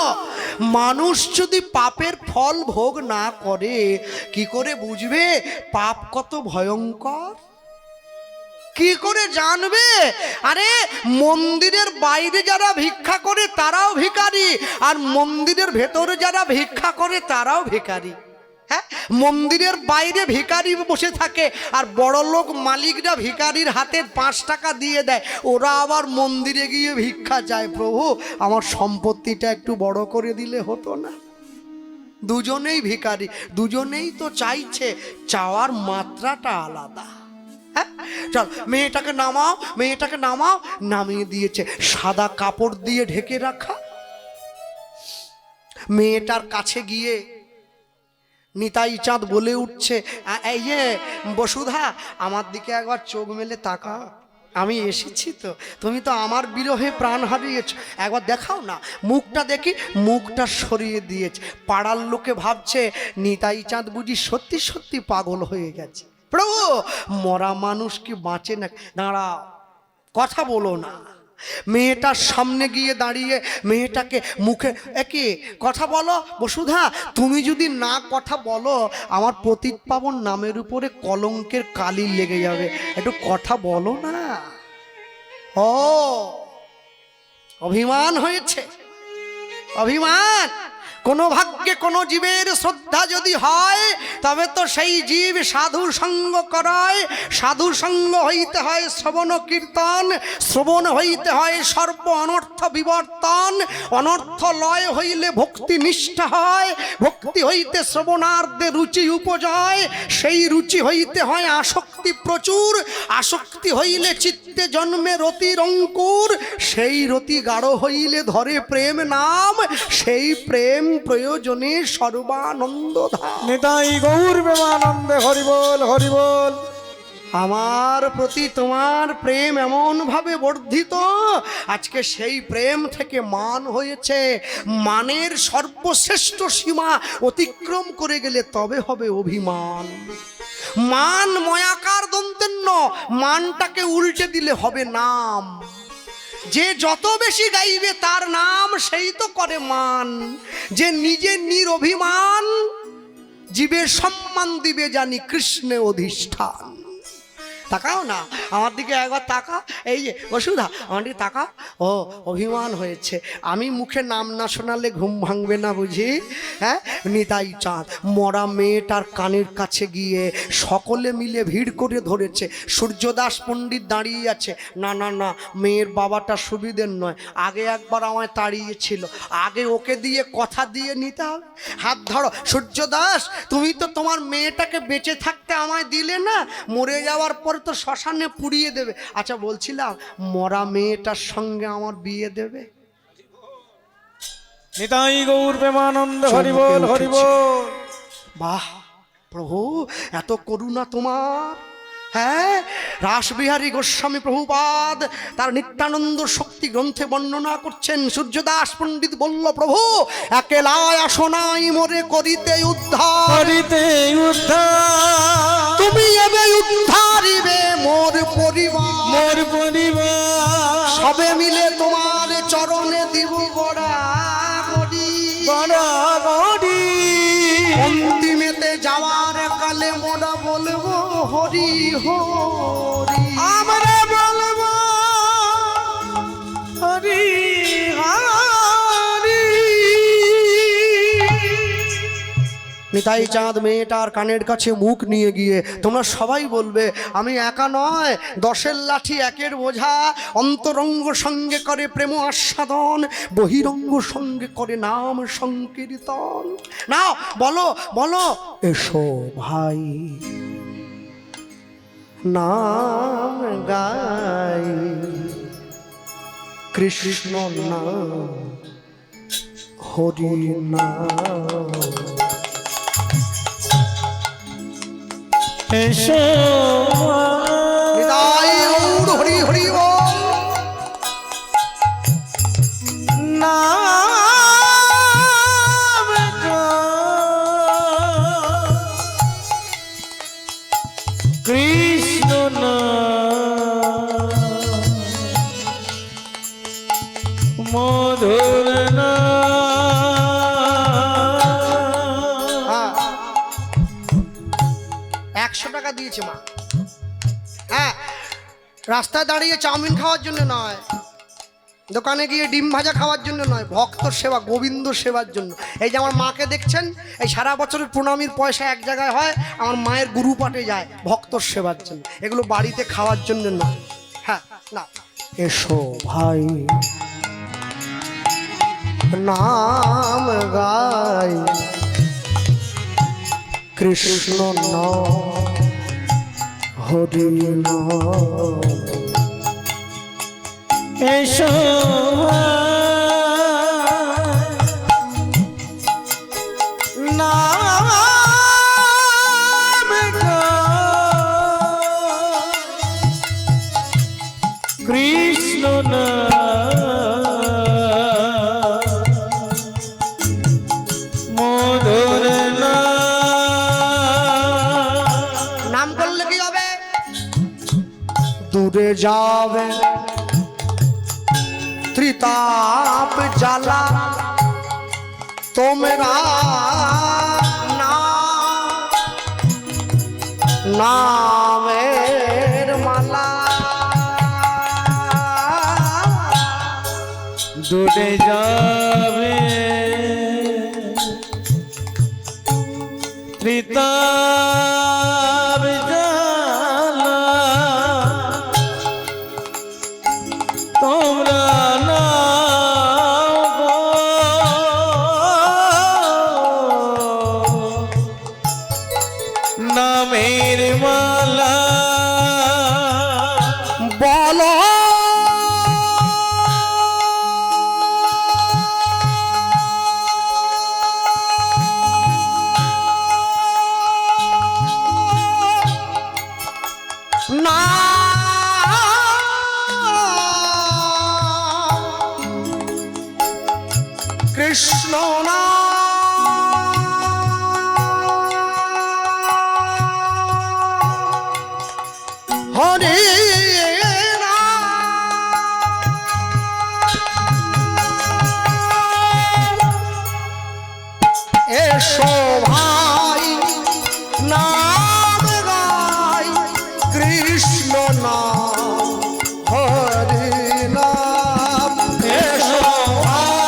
মানুষ যদি পাপের ফল ভোগ না করে কি করে বুঝবে পাপ কত ভয়ঙ্কর? কি করে জানবে? আরে মন্দিরের বাইরে যারা ভিক্ষা করে তারাও ভিখারি, আর মন্দিরের ভেতরে যারা ভিক্ষা করে তারাও ভিখারি। হ্যাঁ, মন্দিরের বাইরে ভিখারি বসে থাকে আর বড় লোক মালিকরা ভিখারির হাতে 5 টাকা দিয়ে দেয়, ওরা আবার মন্দিরে গিয়ে ভিক্ষা চায়। প্রভু, আমার সম্পত্তিটা একটু বড় করে দিলে হতো না? দুজনেই ভিখারি, দুজনেই তো চাইছে, চাওয়ার মাত্রাটা আলাদা। চল, মেয়েটাকে নামাও, মেয়েটাকে নামাও। নামিয়ে দিয়েছে, সাদা কাপড় দিয়ে ঢেকে রাখা। মেয়েটার কাছে গিয়ে নিতাই চাঁদ বলে উঠছে, এই যে বসুধা, আমার দিকে একবার চোখ মেলে তাকা, আমি এসেছি তো, তুমি তো আমার বিরহে প্রাণ হারিয়েছ, একবার দেখাও না, মুখটা দেখি। মুখটা সরিয়ে দিয়েছে। পাড়ার লোকে ভাবছে নিতাই চাঁদ বুঝি সত্যি সত্যি পাগল হয়ে গেছে। প্রভু, মরা মানুষ কি বাঁচে না? দাঁড়াও, কথা বলো না। মেয়েটার সামনে গিয়ে দাঁড়িয়ে মেয়েটাকে মুখে একে কথা বলো। বসুধা, তুমি যদি না কথা বলো আমার পতিত পাবন নামের উপরে কলঙ্কের কালি লেগে যাবে, একটু কথা বলো না। ও, অভিমান হয়েছে, অভিমান। কোনো ভাগ্যে কোনো জীবের শ্রদ্ধা যদি হয় তবে তো সেই জীব সাধু সঙ্গ করায়। সাধু সঙ্গ হইতে হয় শ্রবণ কীর্তন, শ্রবণ হইতে হয় সর্ব অনর্থ বিবর্তন, অনর্থ লয় হইলে ভক্তি নিষ্ঠা হয়, ভক্তি হইতে শ্রবণার্ধে রুচি উপজয়, সেই রুচি হইতে হয় আসক্তি প্রচুর, আসক্তি হইলে চিত্তে জন্মে রতির অঙ্কুর, সেই রতি গাঢ় হইলে ধরে প্রেম নাম, সেই প্রেম প্রয়োজনে সর্বানন্দ ধাম। নিতাই গৌর প্রেমানন্দে হরি বল, হরি বল। আমার প্রতি তোমার প্রেম এমন ভাবে বর্ধিত, আজকে সেই প্রেম থেকে মান হয়েছে। মানের সর্বশ্রেষ্ঠ সীমা অতিক্রম করে গেলে তবে হবে অভিমান। মান ময়াকার দন্তেন্য, মানটাকে উল্টে দিলে হবে নাম। যে যত বেশি গাইবে তার নাম সেই তো করে মান। যে নিজে নিরভিমান জীবের সম্মান দিবে জানি কৃষ্ণে অধিষ্ঠান। তাকাও না আমার দিকে একবার তাকা, এই যে বসুধা আমার দিকে তাকা। ও অভিমান হয়েছে, আমি মুখে নাম না শোনালে ঘুম ভাঙবে না বুঝি? হ্যাঁ, নিতাই চাঁদ মরা মেয়েটার কানের কাছে গিয়ে সকলে মিলে ভিড় করে ধরেছে। সূর্যদাস পণ্ডিত দাঁড়িয়ে আছে। না না না, মেয়ের বাবাটা সুবিধের নয়, আগে একবার আমায় তাড়িয়েছিল, আগে ওকে দিয়ে কথা দিয়ে নিতে হবে। হাত ধরো সূর্যদাস, তুমি তো তোমার মেয়েটাকে বেঁচে থাকতে আমায় দিলে না, মরে যাওয়ার পর তো শ্মশানে পুড়িয়ে দেবে। আচ্ছা বলছিলাম, মরা মেয়েটার সঙ্গে আমার বিয়ে দেবে? নিতাই গৌর প্রেমানন্দ হরি বল হরি বল। বাহ প্রভু, এত করুণা তোমার। হ্যাঁ, রাসবিহারী গোস্বামী প্রভুপাদ তার নিত্যানন্দ শক্তি গ্রন্থে বর্ণনা করছেন। সূর্যদাস পণ্ডিত বলল, প্রভু একেলায় আসনাই মোরে করিতে উদ্ধার, করিতে উদ্ধার, তুমি এবে উদ্ধারিবে মোর পরিবার, মোর পরিবার, সবে মিলে তোমার চরণে দিব গড়াগড়ি, গড়াগড়ি। অন্তিমেতে যাওয়ার কালে মোরা বলবো হরি হরি, আমরা বলবো হরি হরি। নিতাই চাঁদ মেয়েটার কানের কাছে মুখ নিয়ে গিয়ে তোমরা সবাই বলবে, আমি একা নয়, 10 লাঠি একের বোঝা। অন্তরঙ্গ সঙ্গে করে প্রেম আস্বাদন, বহিরঙ্গ সঙ্গে করে নাম সংকীর্তন। নাও বলো বলো, এসো ভাই নাম গাই, কৃষ্ণ নাম হরি নাম। এসো নিতাই গৌর হরি হরি বল। নাম কৃষ্ণ নাম মধুর নাম। 100 টাকা দিয়েছে মা। হ্যাঁ, রাস্তায় দাঁড়িয়ে চাউমিন খাওয়ার জন্য নয়, দোকানে গিয়ে ডিম ভাজা খাওয়ার জন্য নয়, ভক্ত সেবা গোবিন্দ সেবার জন্য। এই যে আমার মাকে দেখছেন, এই সারা বছরের প্রণামীর পয়সা এক জায়গায় হয়, আমার মায়ের গুরু পাঠে যায় ভক্ত সেবার জন্য, এগুলো বাড়িতে খাওয়ার জন্য নয়। হ্যাঁ না, এসো ভাই নাম গাই, কৃষ্ণ নাম হরি নাম। এসো নাম কৃষ্ণ মধুর নাম করলে কি হবে? দূরে যাবে ত্রিতাপ জ্বালা, তোমরা নামের মালা, দূরে যাবে ত্রিতাপ জ্বালা, তোমরা নামের মালা। বলো কৃষ্ণ না হরে এসো ভাই নাম গাই কৃষ্ণ নাম হরি নাম এসো ভাই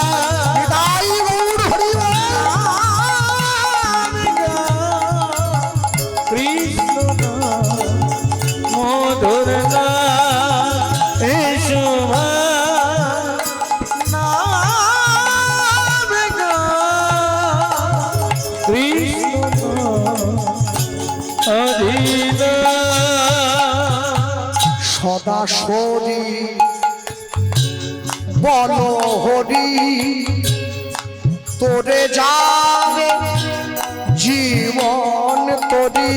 গৌর হরি কৃষ্ণ মধুর এসো সদা সরি বল হরি তোরে যাবে জীবন তরি